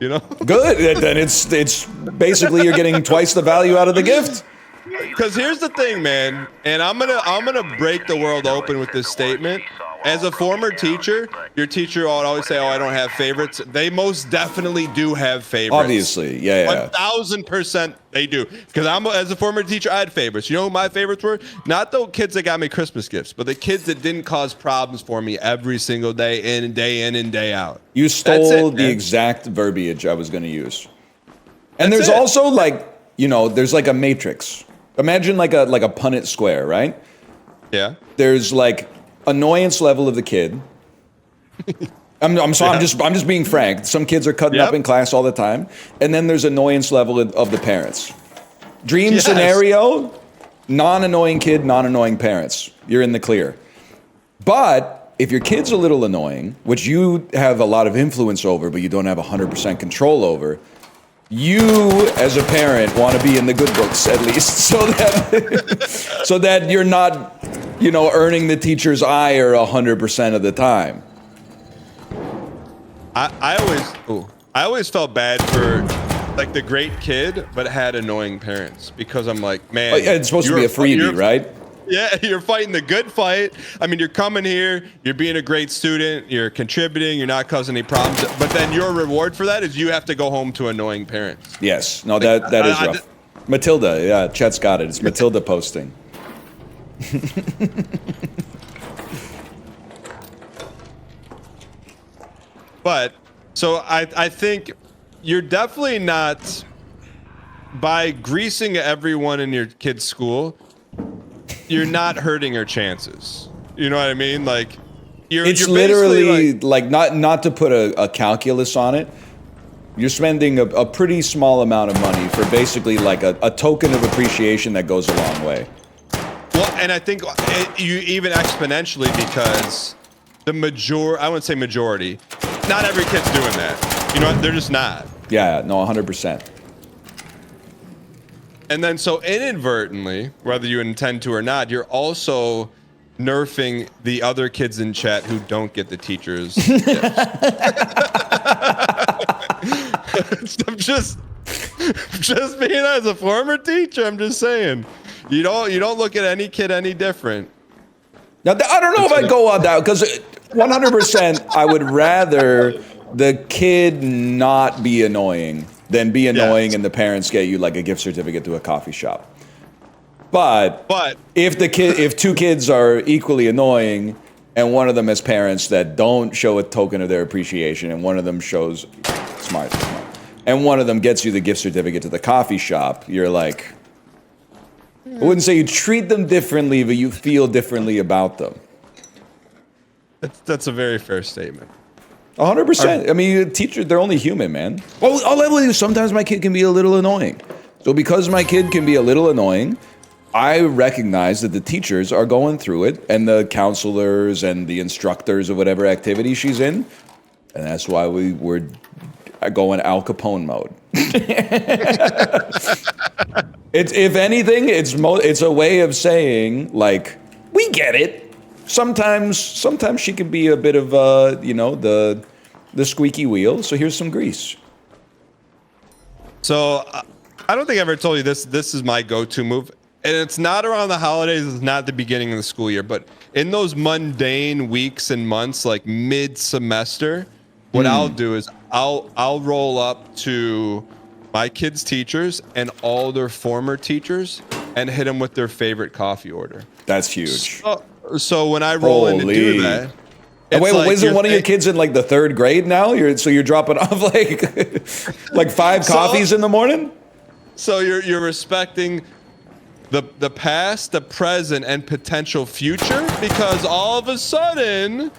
you know. Good. Then it's basically you're getting twice the value out of the gift. Because here's the thing, man, and I'm gonna break the world open with this statement. As a former teacher, your teacher would always say, oh, I don't have favorites. They most definitely do have favorites. Obviously, yeah. 1,000% they do. Because as a former teacher, I had favorites. You know who my favorites were? Not the kids that got me Christmas gifts, but the kids that didn't cause problems for me every single day in and day out. You stole the exact verbiage I was going to use. And That's there's it. also like, you know, there's like a matrix. Imagine like a Punnett square, right? Yeah. There's like annoyance level of the kid. I'm just being frank. Some kids are cutting up in class all the time, and then there's annoyance level of the parents. Dream scenario: non-annoying kid, non-annoying parents. You're in the clear. But if your kid's a little annoying, which you have a lot of influence over, but you don't have 100% control over, you as a parent want to be in the good books at least, so that you're not, you know, earning the teacher's ire 100% of the time. I always felt bad for like the great kid, but had annoying parents, because I'm like, man, it's supposed to be a freebie, right? Yeah, you're fighting the good fight. I mean, you're coming here, you're being a great student, you're contributing, you're not causing any problems, but then your reward for that is you have to go home to annoying parents. Yes, no, that is rough. Matilda, yeah, Chet's got it. It's Matilda posting. But so I think you're definitely not, by greasing everyone in your kid's school, you're not hurting her chances. You know what I mean? Like you're literally like not to put a calculus on it. You're spending a pretty small amount of money for basically like a token of appreciation that goes a long way. Well, and I think you even exponentially, because I wouldn't say majority, not every kid's doing that. You know what? They're just not. Yeah, no, 100%. And then so inadvertently, whether you intend to or not, you're also nerfing the other kids in chat who don't get the teachers. I'm just being, as a former teacher, I'm just saying, you don't look at any kid any different. Now, I don't know if I'd go on that, because 100% I would rather the kid not be annoying than be annoying and the parents get you like a gift certificate to a coffee shop. But if two kids are equally annoying and one of them has parents that don't show a token of their appreciation and one of them shows smart, and one of them gets you the gift certificate to the coffee shop, you're like, I wouldn't say you treat them differently, but you feel differently about them. That's a very fair statement. 100%. I mean, teachers, they're only human, man. Well, I'll level with you. Sometimes my kid can be a little annoying. So because my kid can be a little annoying, I recognize that the teachers are going through it, and the counselors and the instructors of whatever activity she's in, and that's why we're going Al Capone mode. It's, if anything, it's a way of saying, like, we get it. Sometimes she can be a bit of the squeaky wheel. So here's some grease. So I don't think I ever told you this. This is my go-to move. And it's not around the holidays, it's not the beginning of the school year, but in those mundane weeks and months, like mid-semester, what I'll do is I'll roll up to my kids' teachers and all their former teachers and hit them with their favorite coffee order. That's huge. So when I roll in to do that, wait, isn't one of your kids in like the 3rd grade now? You're dropping off like 5 coffees in the morning? So you're respecting the past, the present, and potential future, because all of a sudden,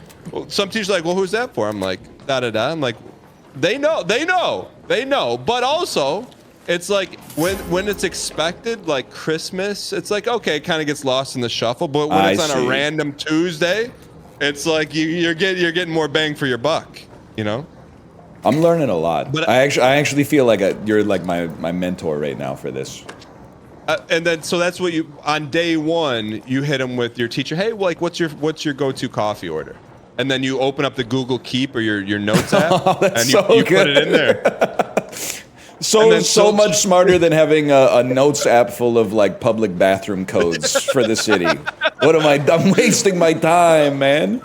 some teachers are like, well, who's that for? I'm like, da-da-da. I'm like, they know. But also, it's like when it's expected, like Christmas, it's like, okay, it kind of gets lost in the shuffle. But when it's on a random Tuesday, it's like you're getting more bang for your buck, you know? I'm learning a lot. But I actually feel like you're like my mentor right now for this. And then, so that's what on day 1, you hit them with your teacher. Hey, like, what's your go-to coffee order? And then you open up the Google Keep or your notes app, and you put it in there. So much smarter than having a notes app full of like public bathroom codes for the city. I'm wasting my time, man.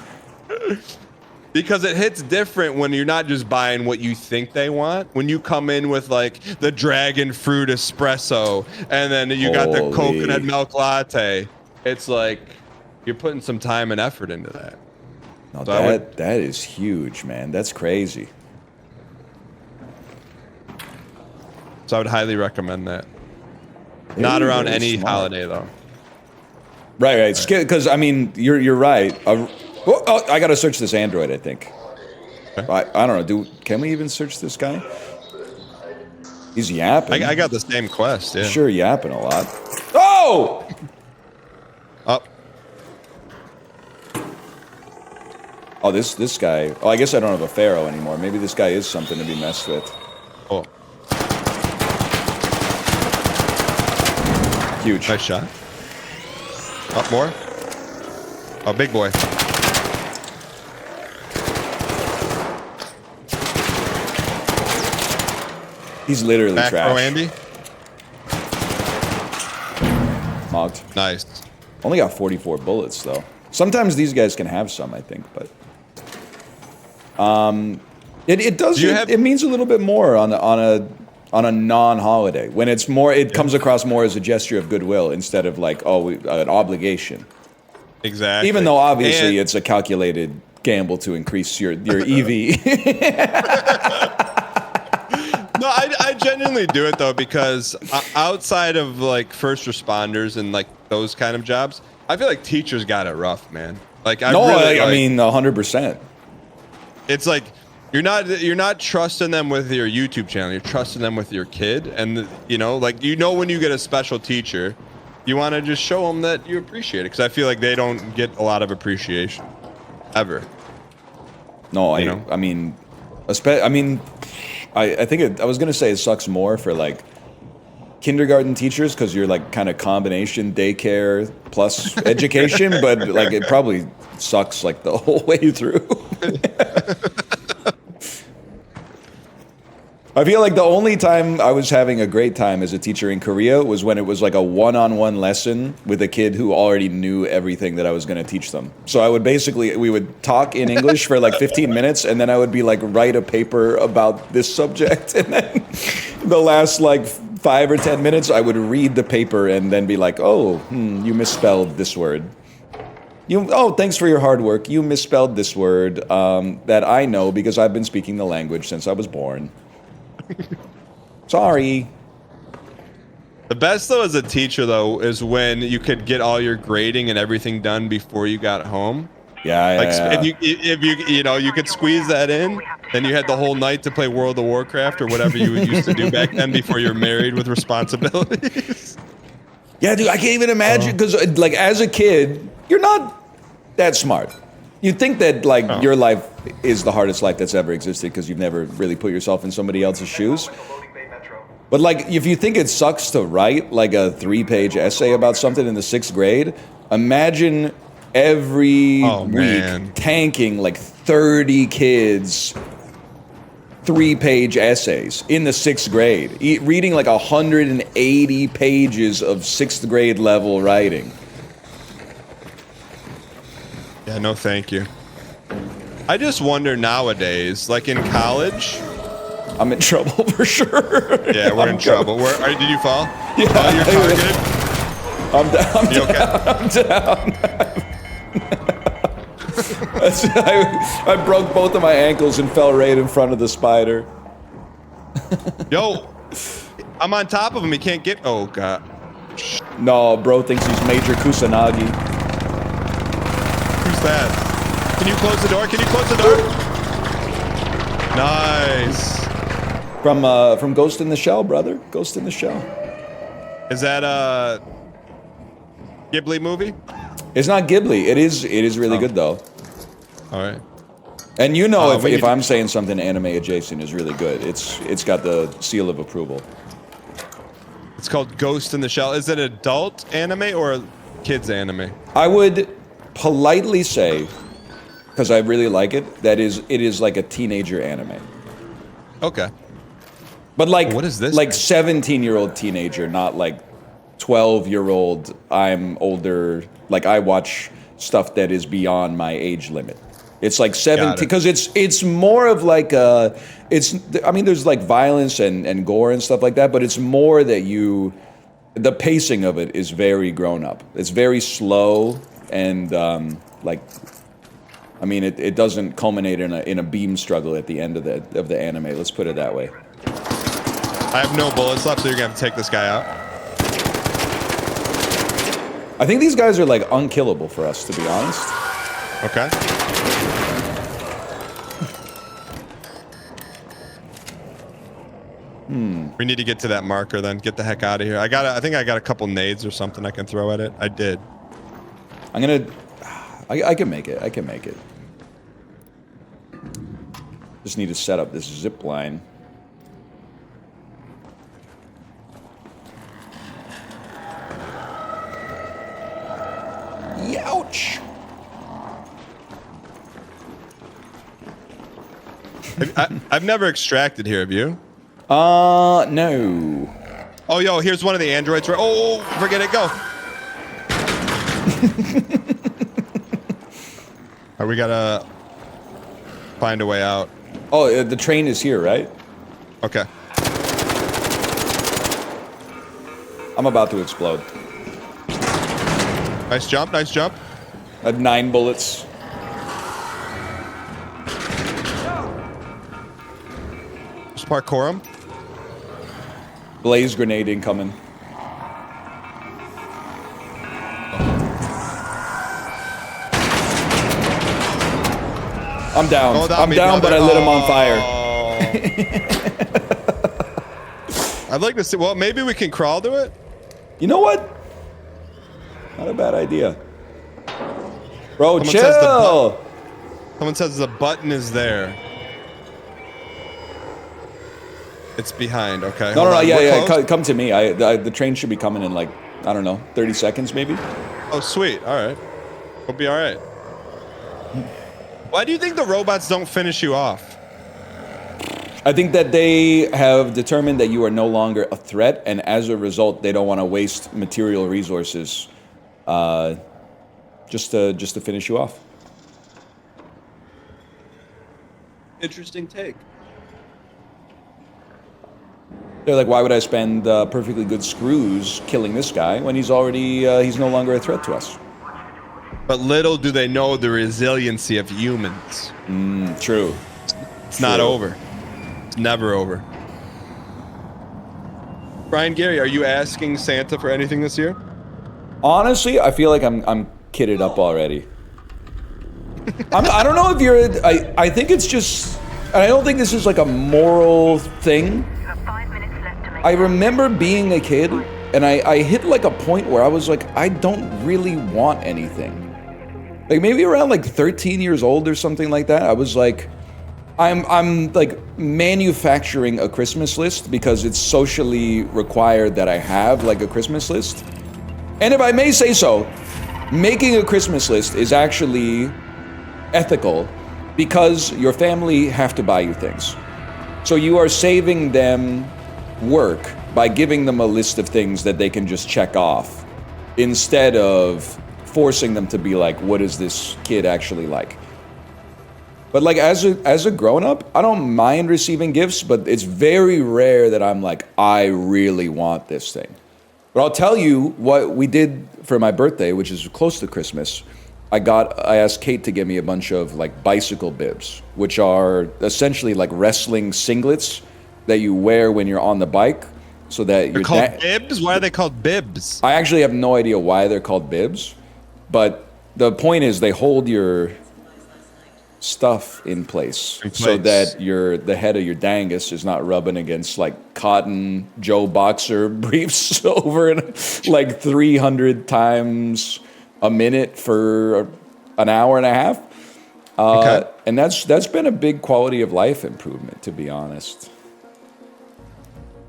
Because it hits different when you're not just buying what you think they want. When you come in with like the dragon fruit espresso and then you got the coconut milk latte, it's like you're putting some time and effort into that. No, so that is huge, man. That's crazy. So I would highly recommend that. Not around any holiday though. Right. Because I mean, you're right. I gotta search this Android, I think. Okay. I don't know. Can we even search this guy? He's yapping. I got the same quest, yeah. Sure, yapping a lot. Oh! Up. Oh, this guy. Oh, I guess I don't have a Pharaoh anymore. Maybe this guy is something to be messed with. Oh. Huge. Nice shot. Up more. Oh, big boy. He's literally back trash. row, Andy. Mogged. Nice. Only got 44 bullets though. Sometimes these guys can have some, I think, but it does. It means a little bit more on a non-holiday when it's more. It comes across more as a gesture of goodwill instead of like an obligation. Exactly. Even though obviously it's a calculated gamble to increase your EV. No, I genuinely do it though, because outside of like first responders and like those kind of jobs, I feel like teachers got it rough, man. Like I mean 100%. It's like you're not trusting them with your YouTube channel. You're trusting them with your kid, and when you get a special teacher, you want to just show them that you appreciate it, because I feel like they don't get a lot of appreciation ever. No, I mean, I think I was gonna say it sucks more for like kindergarten teachers, because you're like kind of combination daycare plus education, but like it probably sucks like the whole way through. I feel like the only time I was having a great time as a teacher in Korea was when it was like a one-on-one lesson with a kid who already knew everything that I was going to teach them. So we would talk in English for like 15 minutes, and then I would be like, write a paper about this subject. And then the last like 5 or 10 minutes, I would read the paper and then be like, you misspelled this word. Thanks for your hard work. You misspelled this word that I know because I've been speaking the language since I was born. Sorry. The best though as a teacher though is when you could get all your grading and everything done before you got home, Yeah, Like yeah. if you could squeeze that in, then you had the whole night to play World of Warcraft or whatever you used to do back then before you're married with responsibilities. Yeah, dude, I can't even imagine because, like, as a kid, you're not that smart. You'd think that, like, your life is the hardest life that's ever existed because you've never really put yourself in somebody else's shoes. But, like, if you think it sucks to write, like, a 3-page essay about something in the 6th grade, imagine every week tanking, like, 30 kids 3-page essays in the 6th grade, reading like 180 pages of 6th grade level writing. Yeah, no thank you. I just wonder nowadays, like in college. I'm in trouble for sure. Yeah, we're in trouble. Did you fall? Yeah. Oh, you're targeted? I'm down. You okay? I'm down. I broke both of my ankles and fell right in front of the spider. Yo, I'm on top of him. He can't get. Oh god. No, bro thinks he's Major Kusanagi. Who's that? Can you close the door? Can you close the door? Nice. From Ghost in the Shell, brother. Ghost in the Shell. Is that a Ghibli movie? It's not Ghibli. It is really good though. All right. And you know, if I'm saying something anime adjacent is really good, it's got the seal of approval. It's called Ghost in the Shell. Is it adult anime or kids anime? I would politely say, because I really like it, it is like a teenager anime. Okay. But like, what is this? Like 17-year-old teenager, not like 12-year-old. I'm older. Like I watch stuff that is beyond my age limit. It's like 17 because it's more of like I mean there's like violence and gore and stuff like that, but it's more that the pacing of it is very grown up. It's very slow and like I mean it doesn't culminate in a beam struggle at the end of the anime. Let's put it that way. I have no bullets left, so you're gonna have to take this guy out. I think these guys are like unkillable for us, to be honest. Okay. We need to get to that marker then. Get the heck out of here. I think I got a couple nades or something I can throw at it. I did. I can make it. I can make it. Just need to set up this zip line. Youch! I've never extracted here, have you? No. Oh, yo, here's one of the androids. Oh, forget it, go. All right, we gotta find a way out. Oh, the train is here, right? Okay. I'm about to explode. Nice jump, nice jump. I had 9 bullets. Just parkour him. Blaze grenade incoming. I'm down. Oh, I'm down, but I lit him on fire. I'd like to see. Well, maybe we can crawl to it. You know what? Not a bad idea. Bro, chill. Someone says the button is there. It's behind. Okay. No. Yeah. Come to me. The train should be coming in like, I don't know, 30 seconds maybe. Oh, sweet. All right. We'll be all right. Why do you think the robots don't finish you off? I think that they have determined that you are no longer a threat, and as a result, they don't want to waste material resources just to finish you off. Interesting take. They're like, why would I spend perfectly good screws killing this guy when he's no longer a threat to us? But little do they know the resiliency of humans. True. It's not over. It's never over. Brian Gary, are you asking Santa for anything this year? Honestly, I feel like I'm kitted up already. I don't know if you're. I think it's just. I don't think this is like a moral thing. You have 5 minutes left to make. I remember being a kid, and I hit like a point where I was like, I don't really want anything. Like maybe around like 13 years old or something like that. I was like, I'm like manufacturing a Christmas list because it's socially required that I have like a Christmas list. And if I may say so, making a Christmas list is actually ethical because your family have to buy you things. So you are saving them work by giving them a list of things that they can just check off instead of forcing them to be like, what is this kid actually like? But like as a grown-up, I don't mind receiving gifts, but it's very rare that I'm like, I really want this thing. But I'll tell you what we did for my birthday, which is close to Christmas. I asked Kate to give me a bunch of like bicycle bibs, which are essentially like wrestling singlets that you wear when you're on the bike, so that They're called bibs? Why are they called bibs? I actually have no idea why they're called bibs, but the point is they hold your stuff in place so that the head of your dangus is not rubbing against like cotton Joe Boxer briefs over like 300 times a minute for an hour and a half. Okay. And that's been a big quality of life improvement, to be honest.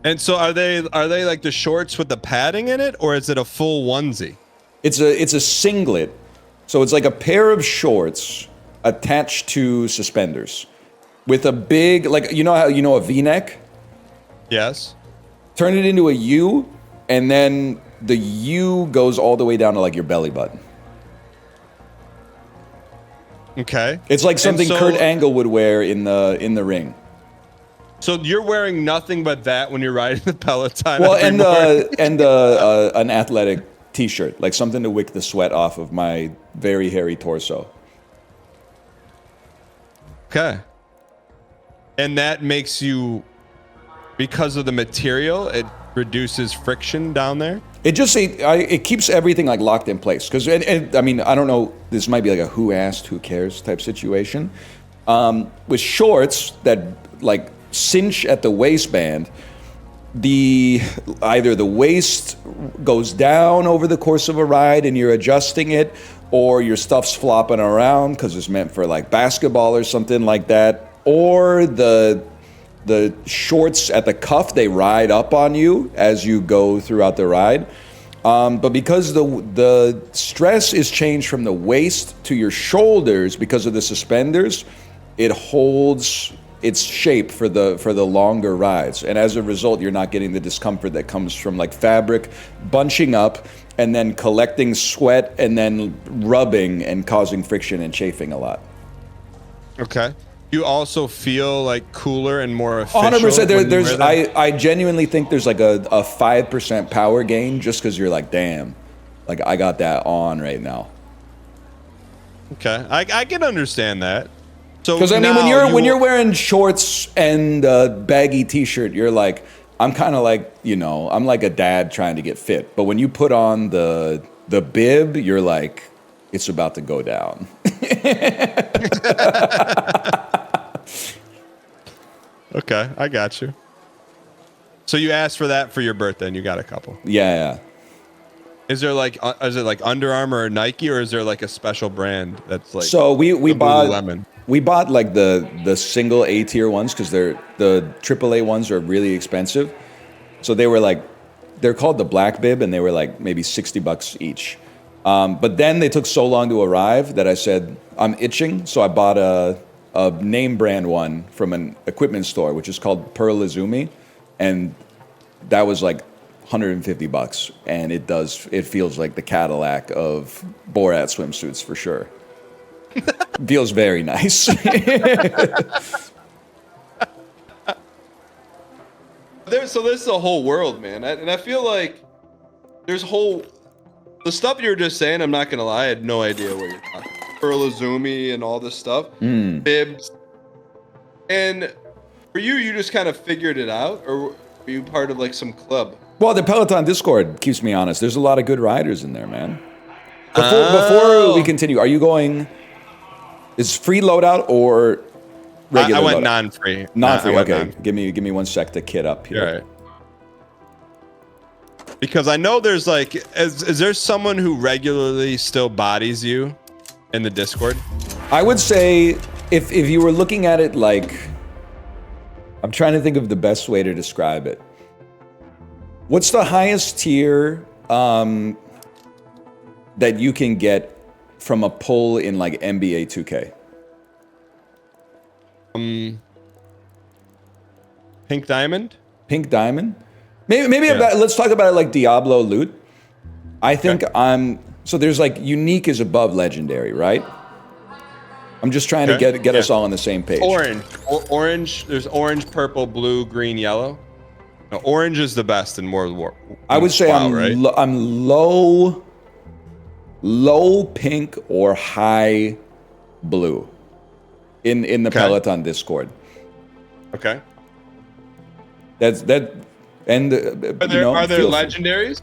And so are they like the shorts with the padding in it, or is it a full onesie? It's a singlet, so it's like a pair of shorts attached to suspenders with a big, like, you know how a V-neck? Yes. Turn it into a U, and then the U goes all the way down to like your belly button. Okay. It's like something so, Kurt Angle would wear in the ring. So you're wearing nothing but that when you're riding the Peloton. Well, every morning? and an athletic T-shirt, like something to wick the sweat off of my very hairy torso. Okay. And that makes you, because of the material, it reduces friction down there? It just it keeps everything like locked in place. Because and I mean, I don't know, this might be like a who asked, who cares type situation. With shorts that like cinch at the waistband, either the waist goes down over the course of a ride and you're adjusting it, or your stuff's flopping around because it's meant for like basketball or something like that, or the shorts at the cuff, they ride up on you as you go throughout the ride. But because the stress is changed from the waist to your shoulders because of the suspenders, it holds its shape for the longer rides. And as a result, you're not getting the discomfort that comes from like fabric bunching up and then collecting sweat and then rubbing and causing friction and chafing a lot. Okay. You also feel like cooler and more official. 100%. I genuinely think there's like a 5% power gain just because you're like, damn, like I got that on right now. Okay, I can understand that. So because I mean, when you're wearing shorts and a baggy T-shirt, you're like, I'm kind of like, I'm like a dad trying to get fit. But when you put on the bib, you're like, it's about to go down. Okay, I got you. So you asked for that for your birthday, and you got a couple. Yeah. Is it like Under Armour or Nike, or is there like a special brand that's like? So we bought Lululemon? We bought like the single A tier ones because the AAA ones are really expensive. So they're called the Black Bib, and they were like maybe $60 each. But then they took so long to arrive that I said, I'm itching. So I bought a name brand one from an equipment store, which is called Pearl Izumi. And that was like $150. And it feels like the Cadillac of Borat swimsuits for sure. Feels very nice. So this is a whole world, man. And I feel like there's the stuff you were just saying, I'm not going to lie, I had no idea what you're talking about. Pearl Izumi and all this stuff. Bibs. And for you just kind of figured it out? Or were you part of like some club? Well, the Peloton Discord keeps me honest. There's a lot of good riders in there, man. Before we continue, are you going Is free loadout or regular I went loadout? non-free. Non-free. I went Okay, non-free. give me 1 sec to kit up here. You're right. Because I know there's like, is there someone who regularly still bodies you in the Discord? I would say if you were looking at it like, I'm trying to think of the best way to describe it. What's the highest tier that you can get from a pull in like NBA 2K? Pink Diamond? Pink Diamond? Maybe Yeah. let's talk about it like Diablo loot. I think so there's like unique is above legendary, right? I'm just trying to get us all on the same page. Orange. Orange. There's orange, purple, blue, green, yellow. No, orange is the best in World War. I would say WoW, I'm low pink or high blue in the Peloton Discord. Okay. That's that. And Are there legendaries?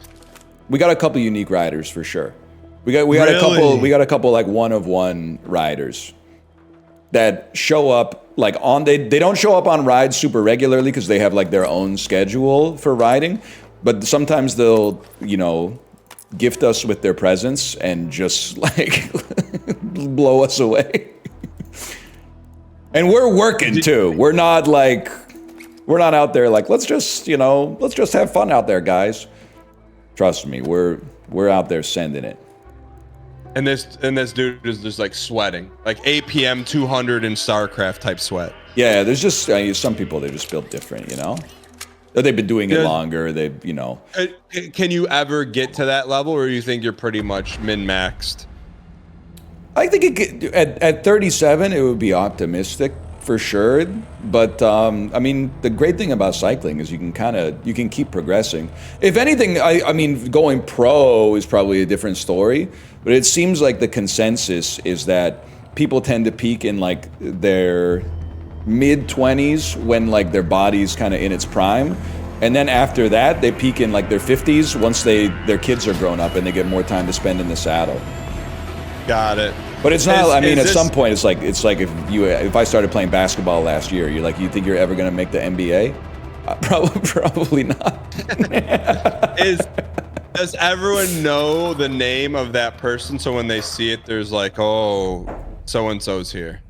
We got a couple unique riders for sure. We got a couple like one of one riders that show up like on they don't show up on rides super regularly because they have like their own schedule for riding, but sometimes they'll gift us with their presence and just like blow us away. And we're working too. We're not out there like let's just have fun out there, guys. Trust me, we're out there sending it. And this dude is just like sweating, like 8 p.m. 200 in StarCraft type sweat. Yeah, there's just some people they're just built different, Or they've been doing it longer. Can you ever get to that level, or you think you're pretty much min-maxed? I think at 37 it would be optimistic for sure. But I mean, the great thing about cycling is you can keep progressing. If anything, I mean, going pro is probably a different story. But it seems like the consensus is that people tend to peak in like their mid-20s when like their body's kind of in its prime. And then after that, they peak in like their 50s once their kids are grown up and they get more time to spend in the saddle. Got it. But it's not. I mean, at some point, it's like if I started playing basketball last year, you're like, you think you're ever gonna make the NBA? Probably not. Does everyone know the name of that person? So when they see it, there's like, oh, so and so's here.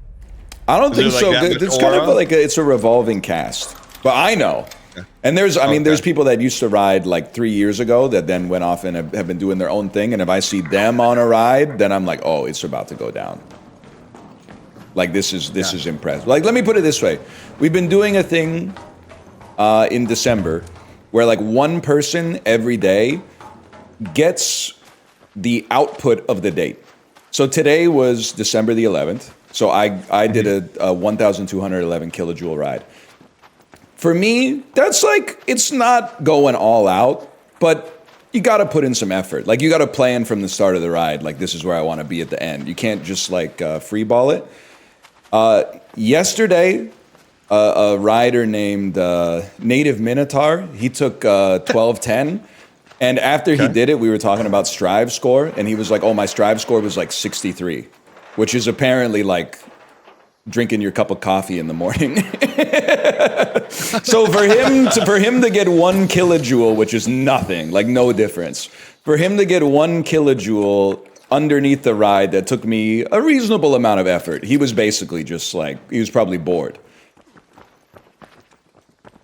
I don't think like so. that It's much kind aura? of like it's a revolving cast. But I know. And there's people that used to ride like 3 years ago that then went off and have been doing their own thing. And if I see them on a ride, then I'm like, oh, it's about to go down. Like this is impressive. Like, let me put it this way. We've been doing a thing in December where like one person every day gets the output of the date. So today was December the 11th. So I did a 1,211 kilojoule ride. For me, that's like, it's not going all out, but you got to put in some effort. Like you got to plan from the start of the ride. Like this is where I want to be at the end. You can't just like free ball it. Yesterday, a rider named Native Minotaur, he took 12:10. And after he did it, we were talking about Strive score. And he was like, oh, my Strive score was like 63, which is apparently like drinking your cup of coffee in the morning. So for him to get 1 kilojoule, which is nothing, like no difference, for him to get 1 kilojoule underneath the ride that took me a reasonable amount of effort, he was basically just like, he was probably bored.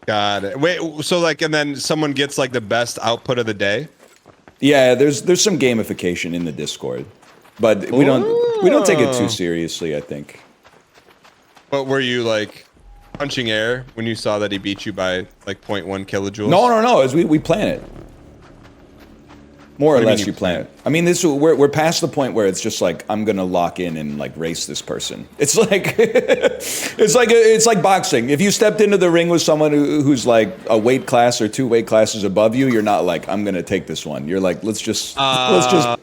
Got it. Wait, so like, and then someone gets like the best output of the day? Yeah, there's some gamification in the Discord, but we don't take it too seriously, I think. But were you like punching air when you saw that he beat you by like 0.1 kilojoules? No. As we plan it. More or less, you plan it. I mean, we're past the point where it's just like I'm gonna lock in and like race this person. It's like it's like boxing. If you stepped into the ring with someone who's like a weight class or 2 weight classes above you, you're not like I'm gonna take this one. You're like let's just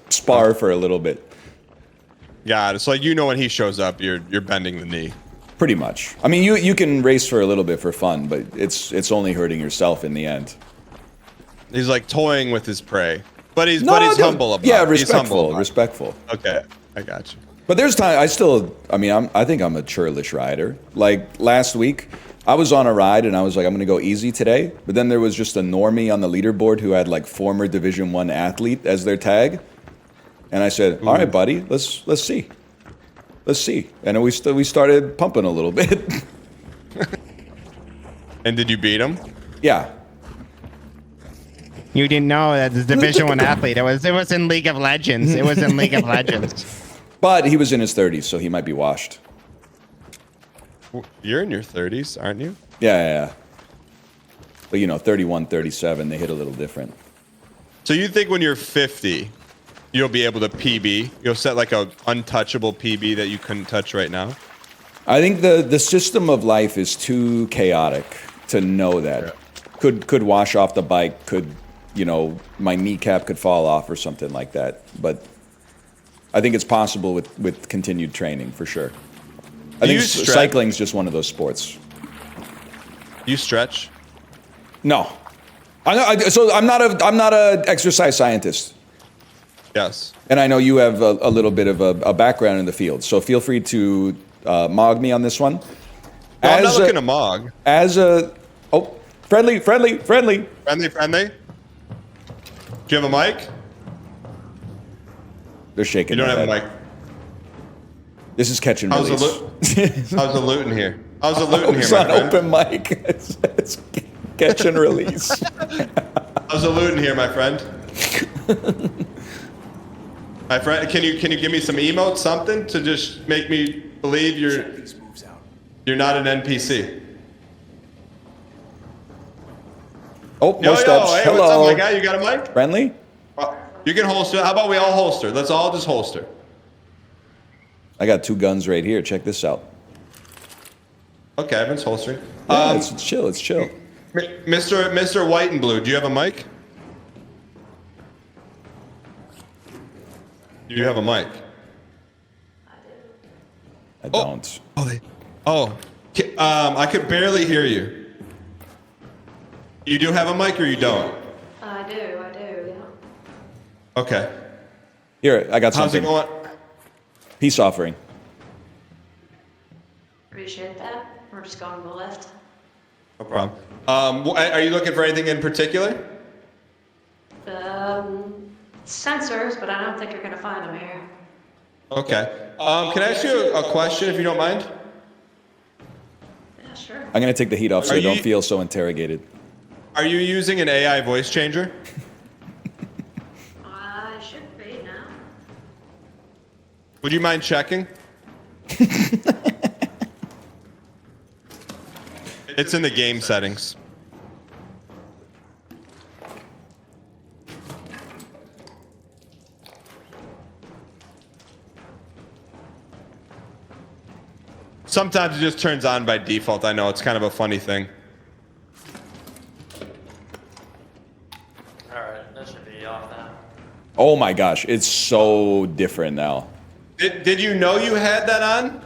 spar for a little bit. Got it. So like when he shows up, you're bending the knee. Pretty much. I mean, you can race for a little bit for fun, but it's only hurting yourself in the end. He's like toying with his prey, but he's humble about it. Yeah, respectful. Okay, I got you. But there's time. I think I'm a churlish rider. Like last week, I was on a ride and I was like, I'm gonna go easy today. But then there was just a normie on the leaderboard who had like former Division I athlete as their tag, and I said, "All right, buddy, let's see, And we started pumping a little bit. And did you beat him? Yeah. You didn't know that the Division One athlete. It was in League of Legends. It was in League of Legends. But he was in his 30s, so he might be washed. You're in your 30s, aren't you? Yeah. But 31, 37, they hit a little different. So you think when you're 50, you'll be able to PB? You'll set like a untouchable PB that you couldn't touch right now? I think the system of life is too chaotic to know that. Yeah. Could wash off the bike, my kneecap could fall off or something like that. But I think it's possible with continued training for sure. I think cycling's just one of those sports. You stretch? No. I'm not a exercise scientist. Yes. And I know you have a little bit of a background in the field, so feel free to mog me on this one. No, I'm not looking to mog. Friendly. Friendly. Do you have a mic? They're shaking. You don't have a mic. This is catch and release. How's the looting here? How's the looting here, It's my on friend? open mic. It's catch and release. How's the looting here, my friend? My friend, can you give me some emotes, something to just make me believe you're not an NPC? Oh, more steps. Hey, Hello. what's up, my guy? You got a mic? Friendly? You can holster. How about we all holster? Let's all just holster. I got 2 guns right here. Check this out. Okay, Evan's holstering. Yeah, it's chill. It's chill. Mr. White and Blue, do you have a mic? Do you have a mic? I don't. I could barely hear you. You do have a mic or you don't? I do, yeah. Okay. Here, I got How's it something. going? Peace offering. Appreciate that. We're just going to the left. No problem. Are you looking for anything in particular? Sensors, but I don't think you're going to find them here. Okay. Can I ask you a question if you don't mind? Yeah, sure. I'm going to take the heat off so Are I don't you- feel so interrogated. Are you using an AI voice changer? I should be now. Would you mind checking? It's in the game settings. Sometimes it just turns on by default. I know it's kind of a funny thing. Alright, that should be off now. Oh my gosh, it's so different now. Did you know you had that on?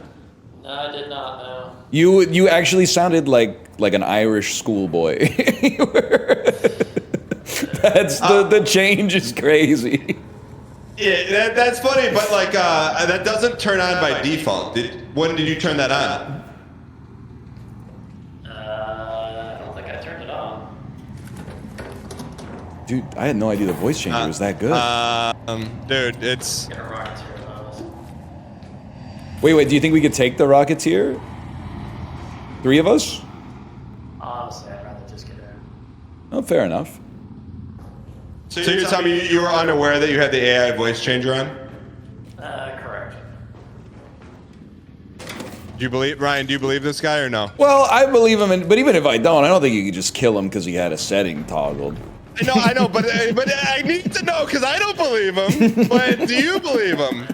No, I did not know. You actually sounded like an Irish schoolboy. That's the change is crazy. Yeah, that's funny, but like that doesn't turn on by default. When did you turn that on? I don't think I turned it on. Dude, I had no idea the voice changer was that good. Dude, it's Get a rocket here, those. Wait, do you think we could take the Rocketeer? 3 of us? Honestly, I'd rather just get in. Oh, fair enough. so you're telling me you were unaware that you had the AI voice changer on? Correct. Do you believe Ryan? Do you believe this guy or no? Well, I believe him, but even if I don't think you could just kill him because he had a setting toggled. I know, but I need to know because I don't believe him. But do you believe him?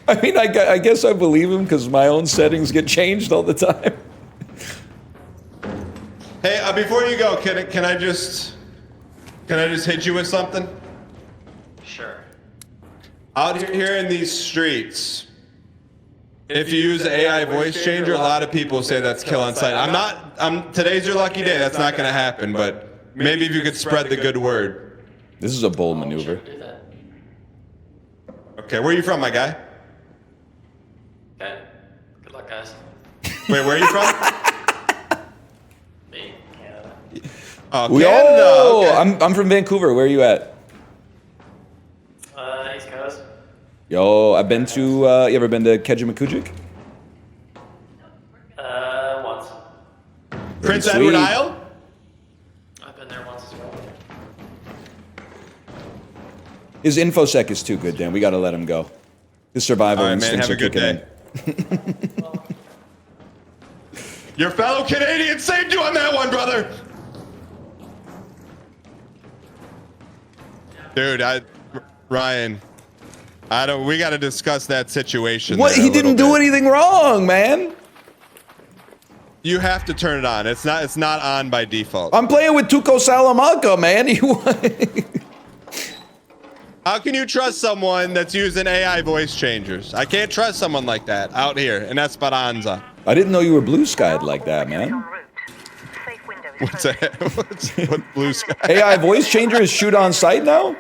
I mean, I guess I believe him because my own settings get changed all the time. Hey, before you go, can I just hit you with something? Sure. Out here in these streets, if you use the AI voice changer, a lot of people say that's kill on sight. Today's your lucky day. That's not going to happen, but maybe if you could spread the good word. This is a bold Sure, maneuver. do that. Okay, where are you from, my guy? Okay. Good luck, guys. Wait, where are you from? Me, Canada. Oh, Yo, Canada. Okay. I'm from Vancouver. Where are you at? East Coast. Yo, I've been to. You ever been to Kejimkujik? Once. Prince Pretty Edward sweet. Isle? I've been there once as well. His infosec is too good, Dan. We got to let him go. His survival All right, man. instincts Have a are good kicking day. Your fellow Canadian saved you on that one, brother. Dude, Ryan, we got to discuss that situation. in. What? there He a little didn't do bit. anything wrong, man. You have to turn it on. It's not on by default. I'm playing with Tuco Salamanca, man. How can you trust someone that's using AI voice changers? I can't trust someone like that out here in Esperanza. I didn't know you were blue skied like that, man. What's that? What's blue sky? AI voice changer is shoot on sight now?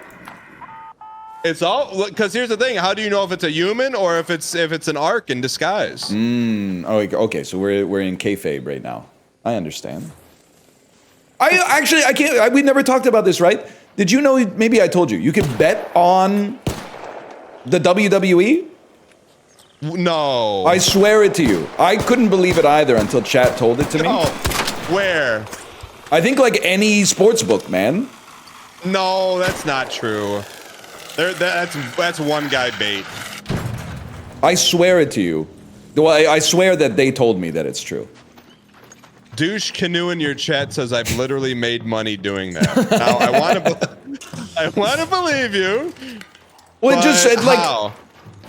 It's all because here's the thing: how do you know if it's a human or if it's an arc in disguise? Oh, okay. So we're in kayfabe right now. I understand. I can't. We never talked about this, right? Did you know? Maybe I told you. You could bet on the WWE. No. I swear it to you. I couldn't believe it either until chat told it to me. No. Where? I think like any sports book, man. No, that's not true. That's one guy bait. I swear it to you. Well, I swear that they told me that it's true. Douche Canoe in your chat says I've literally made money doing that. Now I want to believe you. Well, it just said like how?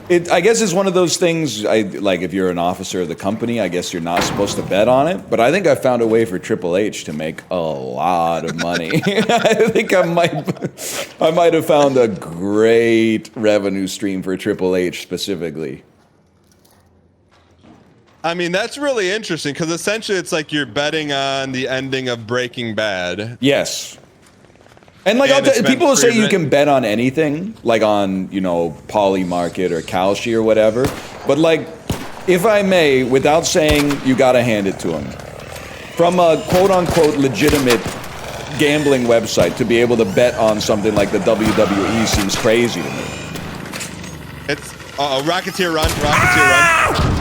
I guess it's one of those things. Like if you're an officer of the company, I guess you're not supposed to bet on it. But I think I found a way for Triple H to make a lot of money. I think I might have found a great revenue stream for Triple H specifically. I mean, that's really interesting because essentially it's like you're betting on the ending of Breaking Bad. Yes. And like And it's been people will say you proven- can bet on anything, like on, Poly Market or Kalshi or whatever. But like, if I may, without saying you gotta hand it to them, from a quote unquote legitimate gambling website to be able to bet on something like the WWE seems crazy to me. It's Rocketeer run, Rocketeer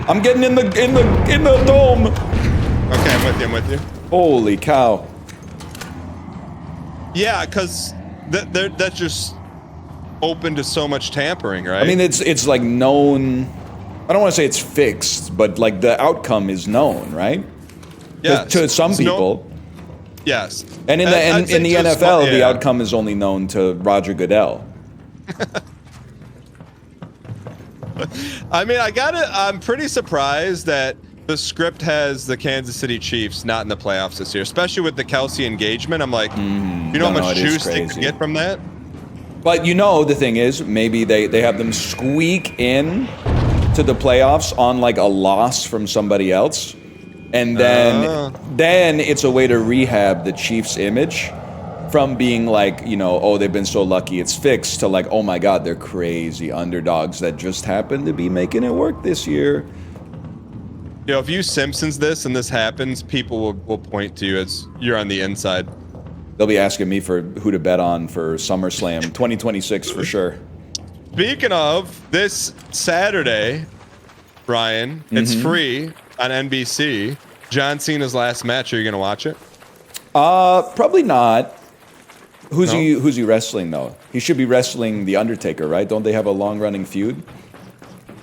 I'm getting in the dome. run. Okay, I'm with you. Holy cow. Yeah, because that's just open to so much tampering, right? I mean, it's like known. I don't want to say it's fixed, but like the outcome is known, right? yes. To some It's no- people. yes. And in I'd say the to a NFL, small- the yeah. outcome is only known to Roger Goodell. I mean, I'm pretty surprised that the script has the Kansas City Chiefs not in the playoffs this year, especially with the Kelsey engagement. I'm like, you know how no, much it is juice they crazy. could get from that? But the thing is, maybe they have them squeak in to the playoffs on like a loss from somebody else, and then it's a way to rehab the Chiefs' image from being like, oh, they've been so lucky it's fixed, to like, oh my God, they're crazy underdogs that just happen to be making it work this year. If you Simpsons this and this happens, people will point to you as you're on the inside. They'll be asking me for who to bet on for SummerSlam 2026 for sure. Speaking of, this Saturday, Ryan, it's free on NBC. John Cena's last match. Are you going to watch it? Probably not. Who's No? he wrestling though? He should be wrestling The Undertaker, right? Don't they have a long-running feud?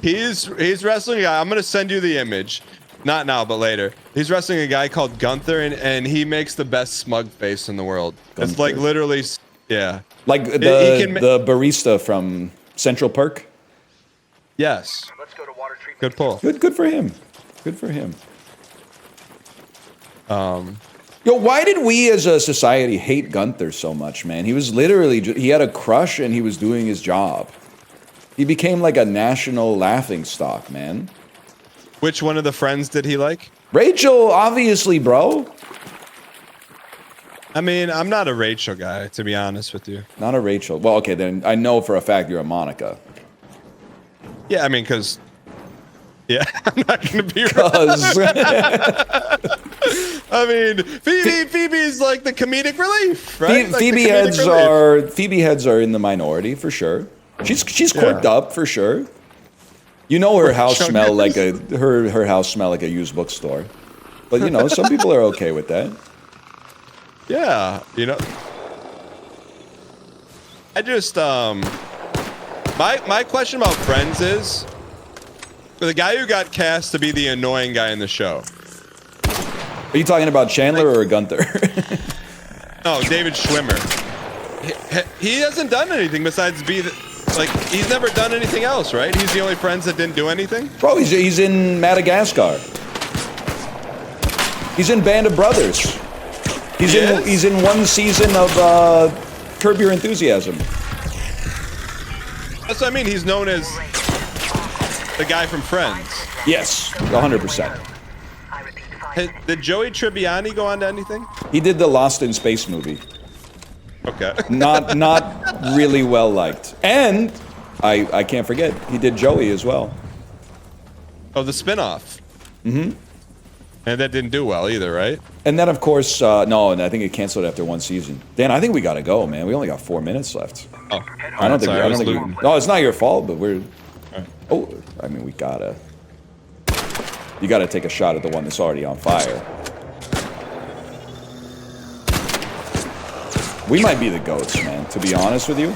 He's wrestling a guy. I'm going to send you the image. Not now, but later. He's wrestling a guy called Gunther, and he makes the best smug face in the world. It's like Gunther. literally, yeah. Like He can the barista from Central Perk? Yes. Let's go to water treatment. Good pull. Good for him. Good for him. Yo, why did we as a society hate Gunther so much, man? He was literally, he had a crush and he was doing his job. He became like a national laughingstock, man. Which one of the friends did he like? Rachel, obviously, bro. I mean, I'm not a Rachel guy, to be honest with you. Not a Rachel. Well, okay, then I know for a fact you're a Monica. Yeah, I mean, because... Yeah, I'm not going to be right. Because I mean, Phoebe's like the comedic relief, right? Like Phoebe heads are in the minority for sure. She's quirked up for sure. You know her house smell like her house smell like a used bookstore. But you know, some people are okay with that. Yeah, you know. I just my question about Friends is the guy who got cast to be the annoying guy in the show. Are you talking about Chandler or Gunther? No, David Schwimmer. He hasn't done anything besides be the, like he's never done anything else, right? He's the only Friends that didn't do anything. Bro, he's in Madagascar. He's in Band of Brothers. He's in one season of Curb Your Enthusiasm. That's what I mean. He's known as the guy from Friends. Yes, 100%. Did Joey Tribbiani go on to anything? He did the Lost in Space movie. Okay. Not really well liked. And I can't forget, he did Joey as well. Oh, the spinoff. Mm-hmm. And that didn't do well either, right? And then, of course, no, and I think it canceled after one season. Dan, I think we gotta go, man. We only got 4 minutes left. Oh, I don't think. No, it's not your fault, but we're. Right. Oh, I mean, we gotta. You gotta take a shot at the one that's already on fire. We might be the goats, man. To be honest with you.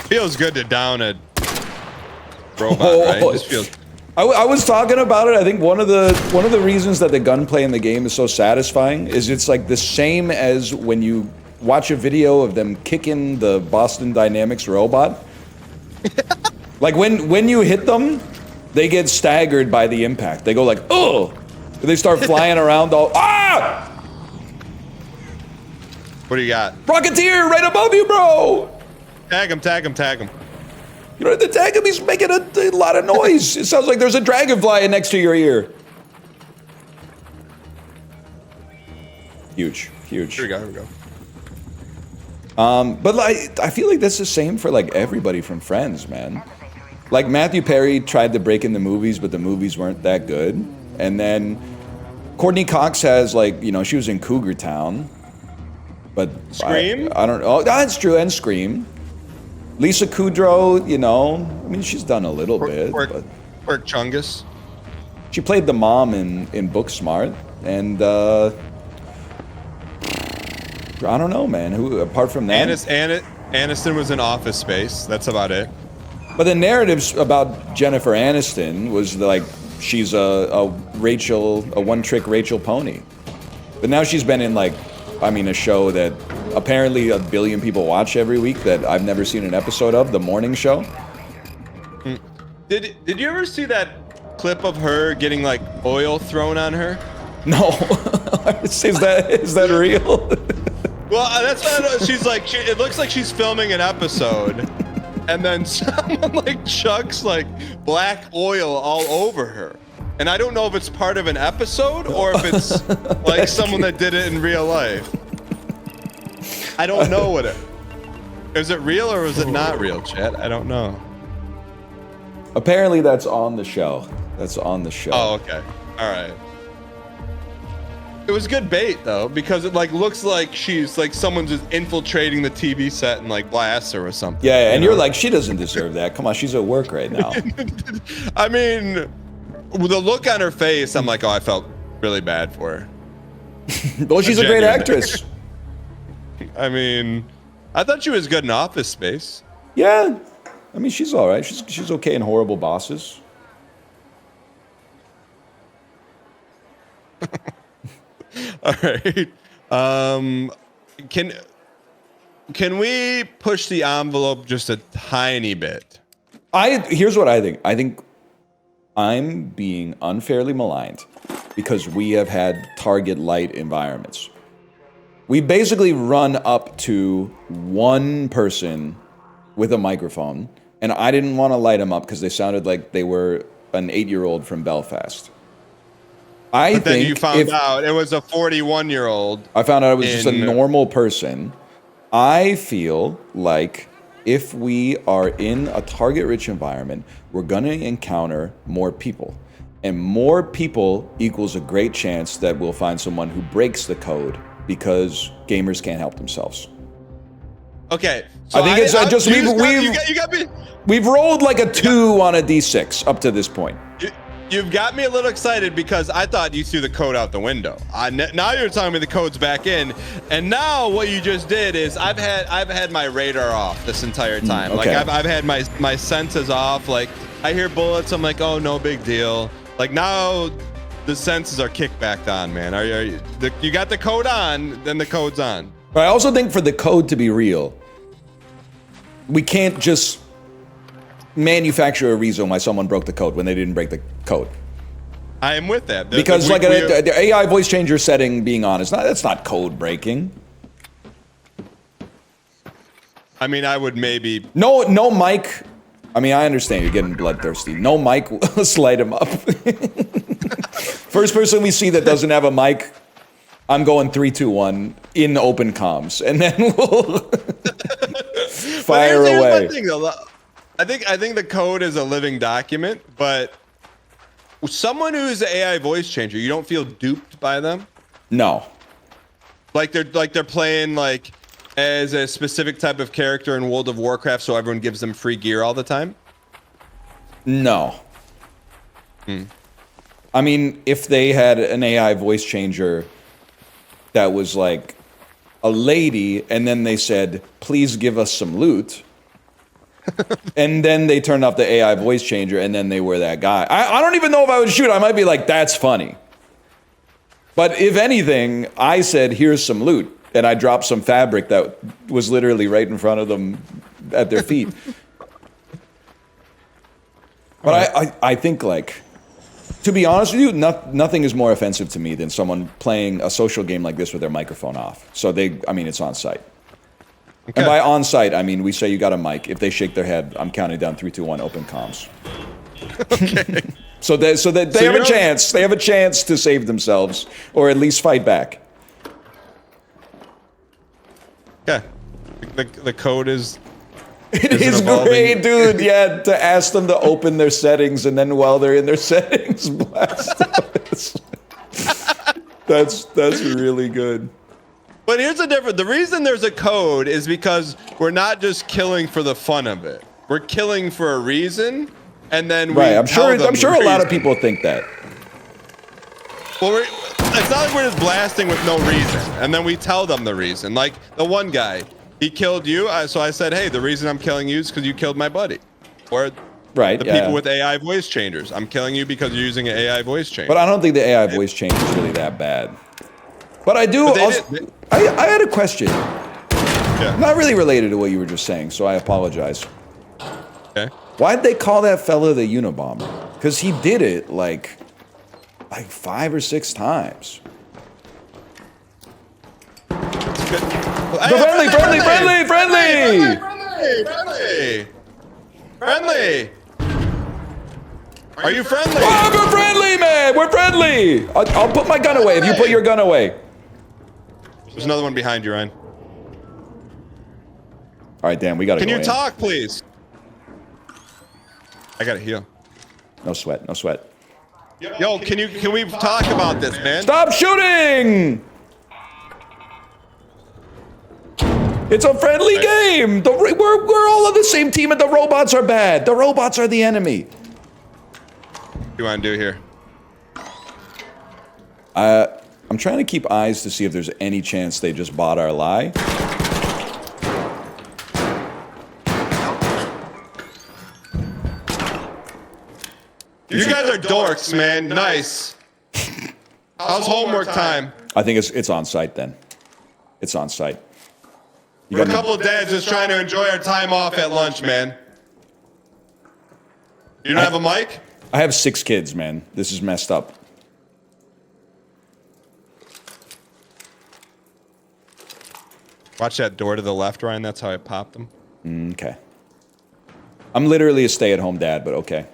Feels good to down a robot, right? It just feels. I was talking about it. I think one of the reasons that the gunplay in the game is so satisfying is it's like the same as when you watch a video of them kicking the Boston Dynamics robot. Like when you hit them, they get staggered by the impact. They go like, oh, they start flying around all. Ah! What do you got? Rocketeer right above you, bro. Tag him, tag him, tag him. You don't have to tag him. He's making a lot of noise. It sounds like there's a dragonfly next to your ear. Huge. Here we go. Here we go. But like, I feel like that's the same for like everybody from Friends, man. Like Matthew Perry tried to break in the movies, but the movies weren't that good. And then Courtney Cox has like, you know, she was in Cougar Town. But Scream? I don't know. Oh, that's true. And Scream. Lisa Kudrow, you know, I mean, she's done a little bit. But Work Chungus. she played the mom in Booksmart. And I don't know, man. Who apart from that? Aniston was in Office Space. That's about it. But the narratives about Jennifer Aniston was like she's a one-trick Rachel pony. But now she's been in like, I mean, a show that apparently 1 billion people watch every week that I've never seen an episode of, The Morning Show. Did you ever see that clip of her getting like oil thrown on her? No. is that real? Well, that's what I know. She's like, it looks like she's filming an episode, and then someone like chucks like black oil all over her. And I don't know if it's part of an episode or if it's like someone that did it in real life. I don't know what it is. It real or is it not real, Chat? I don't know. Apparently that's on the show. That's on the show. Oh, okay. All right. It was good bait though, because it like looks like she's like someone's just infiltrating the TV set and like blasts her or something. Yeah, and you're like, she doesn't deserve that. Come on, she's at work right now. I mean, with the look on her face, I'm like, oh, I felt really bad for her. Well, she's a great actress. I mean, I thought she was good in Office Space. Yeah, I mean, she's all right. She's okay in Horrible Bosses. All right. Can we push the envelope just a tiny bit? Here's what I think. I think I'm being unfairly maligned because we have had target light environments. We basically run up to one person with a microphone, and I didn't want to light them up because they sounded like they were an 8-year-old from Belfast. But then think you found out it was a 41-year-old. I found out it was just a in- normal person. I feel like if we are in a target-rich environment, we're going to encounter more people. And more people equals a great chance that we'll find someone who breaks the code because gamers can't help themselves. Okay. So I think it's just you got me. we've rolled like a 2 on a d6 up to this point. You've got me a little excited because I thought you threw the code out the window. Now you're telling me the code's back in, and now what you just did is I've had my radar off this entire time. Okay. Like I've had my senses off. Like I hear bullets, I'm like, oh, no big deal. Like now the senses are kicked back on, man. You got the code on, then the code's on. But I also think for the code to be real, we can't just manufacture a reason why someone broke the code when they didn't break the code. I am with that. Because the AI voice changer setting being on, that's not code breaking. I mean, I would maybe. No mic. I mean, I understand you're getting bloodthirsty. No mic will light him up. First person we see that doesn't have a mic, I'm going 3, 2, 1 in open comms, and then we'll fire here's away. My thing, though. I think the code is a living document, but someone who's an AI voice changer, you don't feel duped by them. No. Like they're playing like as a specific type of character in World of Warcraft, so everyone gives them free gear all the time. No. I mean, if they had an AI voice changer that was like a lady, and then they said, "Please give us some loot." And then they turned off the AI voice changer, and then they were that guy. I don't even know if I would shoot. I might be like, that's funny. But if anything, I said, here's some loot. And I dropped some fabric that was literally right in front of them at their feet. But I think, like, to be honest with you, nothing is more offensive to me than someone playing a social game like this with their microphone off. So it's on site. Okay. And by on site, I mean, we say you got a mic. If they shake their head, I'm counting down 3, 2, 1, open comms. Okay. so they have a chance. They have a chance to save themselves, or at least fight back. Yeah. The code is. It is great, dude. Yeah, to ask them to open their settings, and then while they're in their settings, blast us. That's really good. But here's the difference. The reason there's a code is because we're not just killing for the fun of it. We're killing for a reason, and then we I'm sure a lot of reason. people think that. Well, it's not like we're just blasting with no reason, and then we tell them the reason. Like the one guy, he killed you, so I said, hey, the reason I'm killing you is because you killed my buddy. Or the people with AI voice changers. I'm killing you because you're using an AI voice changer. But I don't think the AI voice changer is really that bad. But I do I had a question. Yeah. Not really related to what you were just saying, so I apologize. Okay. Why'd they call that fella the Unabomber? Because he did it like 5 or 6 times. Friendly! Are you friendly? Oh, we're friendly, man! We're friendly! I'll put my gun away if you put your gun away. There's another one behind you, Ryan. All right, Dan, we gotta go Can you in. talk, please? I gotta heal. No sweat, no sweat. Yo, can we talk about this, man? Stop shooting! It's a friendly game. We're all on the same team, and the robots are bad. The robots are the enemy. What do you want to do here? I'm trying to keep eyes to see if there's any chance they just bought our lie. You guys are dorks, man. Nice. How's homework time? I think it's on site then. It's on site. We're a couple of dads just trying to enjoy our time off at lunch, man. You don't have a mic? I have 6 kids, man. This is messed up. Watch that door to the left, Ryan. That's how I popped them. Okay. I'm literally a stay-at-home dad, but okay.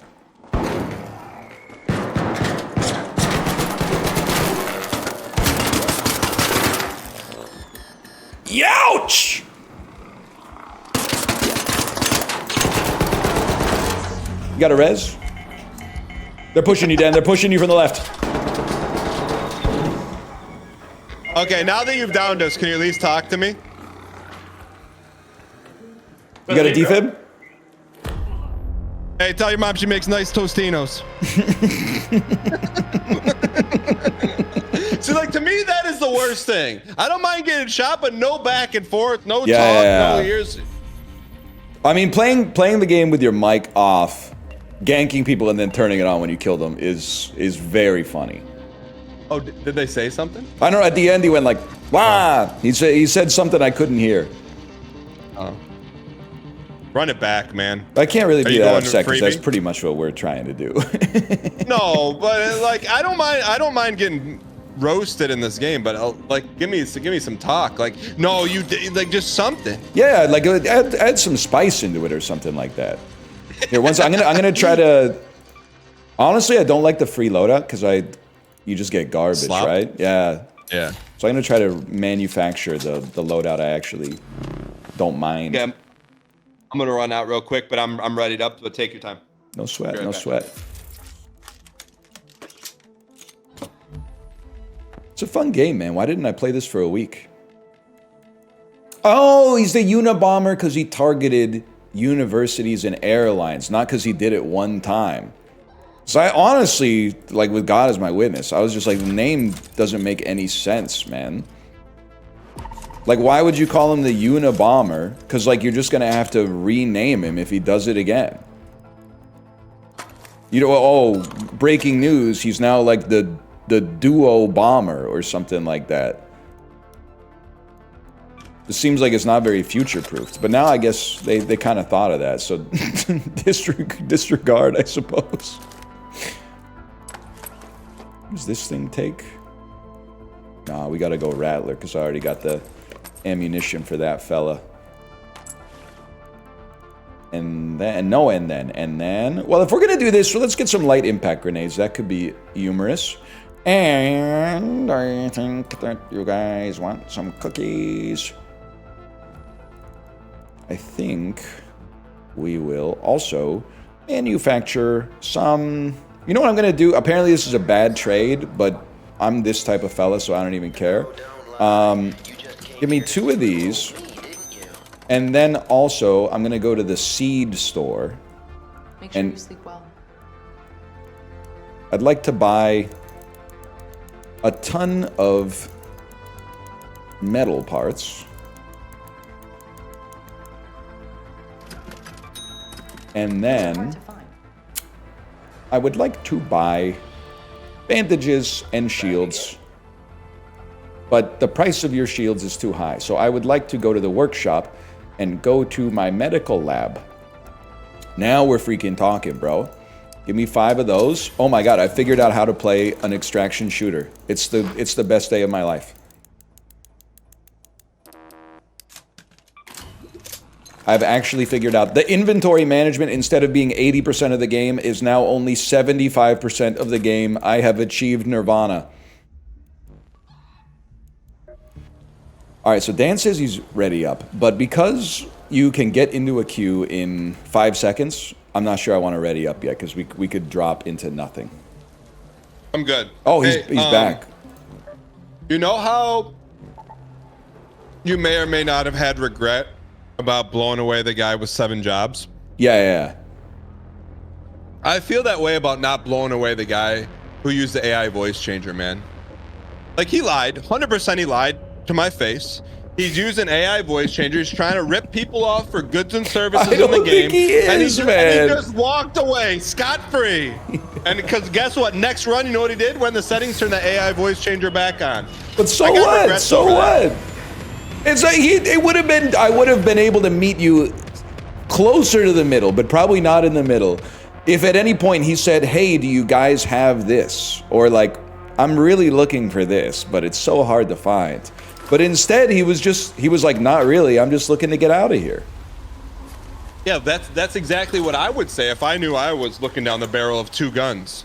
Youch! You got a res? They're pushing you, Dan. They're pushing you from the left. Okay, now that you've downed us, can you at least talk to me? You got a defib? Hey, tell your mom she makes nice Tostinos. See, like, to me, that is the worst thing. I don't mind getting shot, but no back and forth, no talk, no ears. I mean, playing the game with your mic off, ganking people and then turning it on when you kill them is very funny. Oh, did they say something? I don't know. At the end, he went like, "Wah!" He said something I couldn't hear. Oh. Run it back, man. I can't really be that upset because freebie? that's pretty much what we're trying to do. No, but like I don't mind getting roasted in this game, but like give me some talk. Like no, you like just something. Yeah, like add some spice into it or something like that. Here, I'm gonna try to. Honestly, I don't like the free loadout because you just get garbage, Slop? right? Yeah. Yeah. So I'm gonna try to manufacture the loadout I actually don't mind. Yeah. I'm gonna run out real quick, but I'm ready up. But take your time. No sweat, Right no back. sweat. It's a fun game, man. Why didn't I play this for a week? Oh, he's the Unabomber because he targeted universities and airlines, not because he did it one time. So I honestly, like with God as my witness, I was just like, the name doesn't make any sense, man. Like, why would you call him the Unabomber? Because, like, you're just going to have to rename him if he does it again. You know, oh, breaking news, he's now, like, the Duo Bomber or something like that. It seems like it's not very future-proofed. But now I guess they kind of thought of that. So, disregard, I suppose. What does this thing take? Nah, we got to go Rattler because I already got the ammunition for that fella. And then, well, if we're gonna do this, let's get some light impact grenades. That could be humorous. And I think that you guys want some cookies. I think we will also manufacture some. You know what I'm gonna do? Apparently this is a bad trade, but I'm this type of fella, so I don't even care. Give me 2 of these, and then also I'm gonna go to the seed store. Make sure you sleep well. I'd like to buy a ton of metal parts, and then I would like to buy bandages and shields. But the price of your shields is too high. So I would like to go to the workshop and go to my medical lab. Now we're freaking talking, bro. Give me 5 of those. Oh my god, I figured out how to play an extraction shooter. It's the best day of my life. I've actually figured out the inventory management, instead of being 80% of the game, is now only 75% of the game. I have achieved nirvana. All right, so Dan says he's ready up, but because you can get into a queue in 5 seconds, I'm not sure I want to ready up yet, because we could drop into nothing. I'm good. Oh, he's back. You know how you may or may not have had regret about blowing away the guy with 7 jobs? Yeah. I feel that way about not blowing away the guy who used the AI voice changer, man. Like, he lied. 100% he lied to my face. He's using AI voice changer. He's trying to rip people off for goods and services in the game. And he just walked away scot-free. And because guess what? Next run, you know what he did? When the settings turned the AI voice changer back on. But so what? So what? It's like it would have been. I would have been able to meet you closer to the middle, but probably not in the middle. If at any point he said, "Hey, do you guys have this?" or like, "I'm really looking for this, but it's so hard to find." But instead, he was like, "Not really. I'm just looking to get out of here." Yeah, that's exactly what I would say if I knew I was looking down the barrel of 2 guns.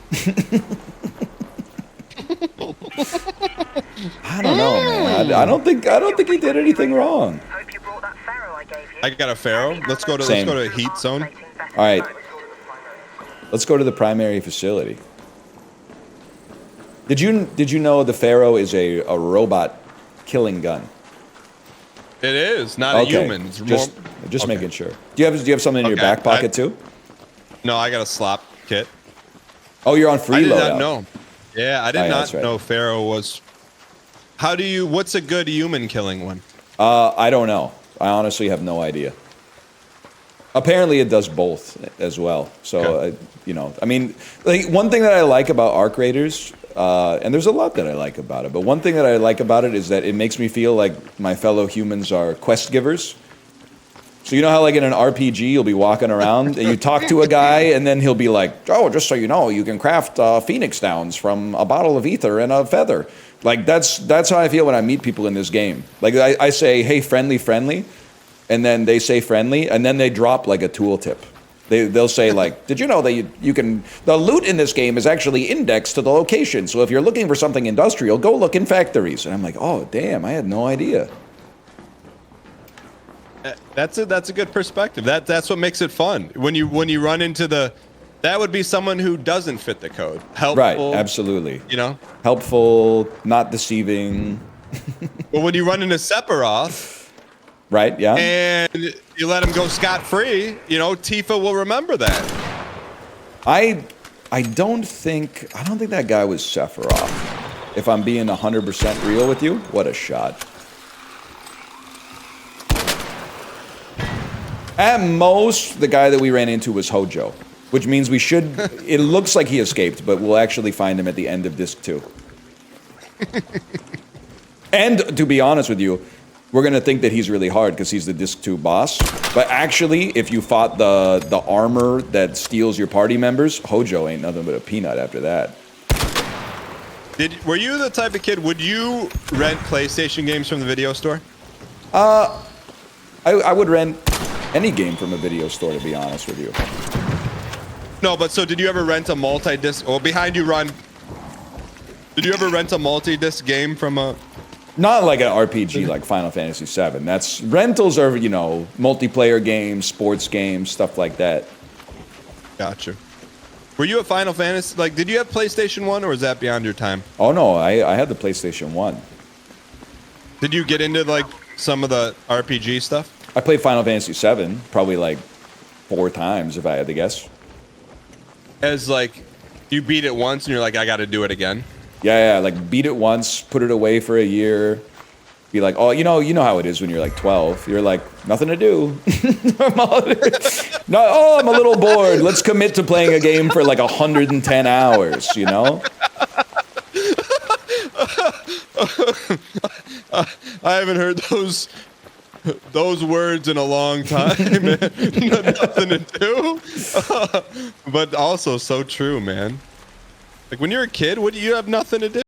I don't know, man. I don't think he did anything wrong. Hope you brought that Pharaoh I gave you. I got a Pharaoh. Let's go to Same. heat zone. All right. Let's go to the primary facility. Did you know the Pharaoh is a robot killing gun? It is not a human. It's Just okay. making sure. Do you have something in your back pocket too? No, I got a slop kit. Oh, you're on free I did loadout. not know. Yeah, I did not that's right. know Pharaoh was. What's a good human killing one? I don't know. I honestly have no idea. Apparently, it does both as well. So, Okay. I mean, like, one thing that I like about Arc Raiders, and there's a lot that I like about it, but one thing that I like about it is that it makes me feel like my fellow humans are quest givers. So you know how like in an RPG you'll be walking around and you talk to a guy and then he'll be like, oh, just so you know, you can craft Phoenix Downs from a bottle of ether and a feather. Like that's how I feel when I meet people in this game. Like I say, hey, friendly, and then they say friendly, and then they drop like a tooltip. They'll say like, did you know that you can, the loot in this game is actually indexed to the location. So if you're looking for something industrial, go look in factories. And I'm like, oh, damn, I had no idea. That's a good perspective. That's what makes it fun. When you run into that would be someone who doesn't fit the code. Helpful. Right, absolutely. You know? Helpful, not deceiving. But when you run into Sephiroth, right, yeah. and you let him go scot-free, Tifa will remember that. I don't think that guy was Sephiroth. If I'm being 100% real with you, what a shot. At most, the guy that we ran into was Hojo, which means we should. It looks like he escaped, but we'll actually find him at the end of Disc 2. And to be honest with you, we're gonna think that he's really hard because he's the Disc 2 boss. But actually, if you fought the armor that steals your party members, Hojo ain't nothing but a peanut after that. Were you the type of kid? Would you rent PlayStation games from the video store? I would rent any game from a video store, to be honest with you. No, but so did you ever rent a multi-disc? Well, behind you, run. Did you ever rent a multi-disc game from a? Not like an RPG like Final Fantasy VII. That's rentals are multiplayer games, sports games, stuff like that. Gotcha. Were you a Final Fantasy? Like, did you have PlayStation 1 or was that beyond your time? Oh no, I had the PlayStation 1. Did you get into like some of the RPG stuff? I played Final Fantasy VII probably like 4 times if I had to guess. As like, you beat it once and you're like, I got to do it again. Yeah, like beat it once, put it away for a year. Be like, oh, you know how it is when you're like 12. You're like, nothing to do. I'm a little bored. Let's commit to playing a game for like 110 hours, I haven't heard those words in a long time. Nothing to do. But also so true, man. Like when you're a kid, what do you have nothing to do?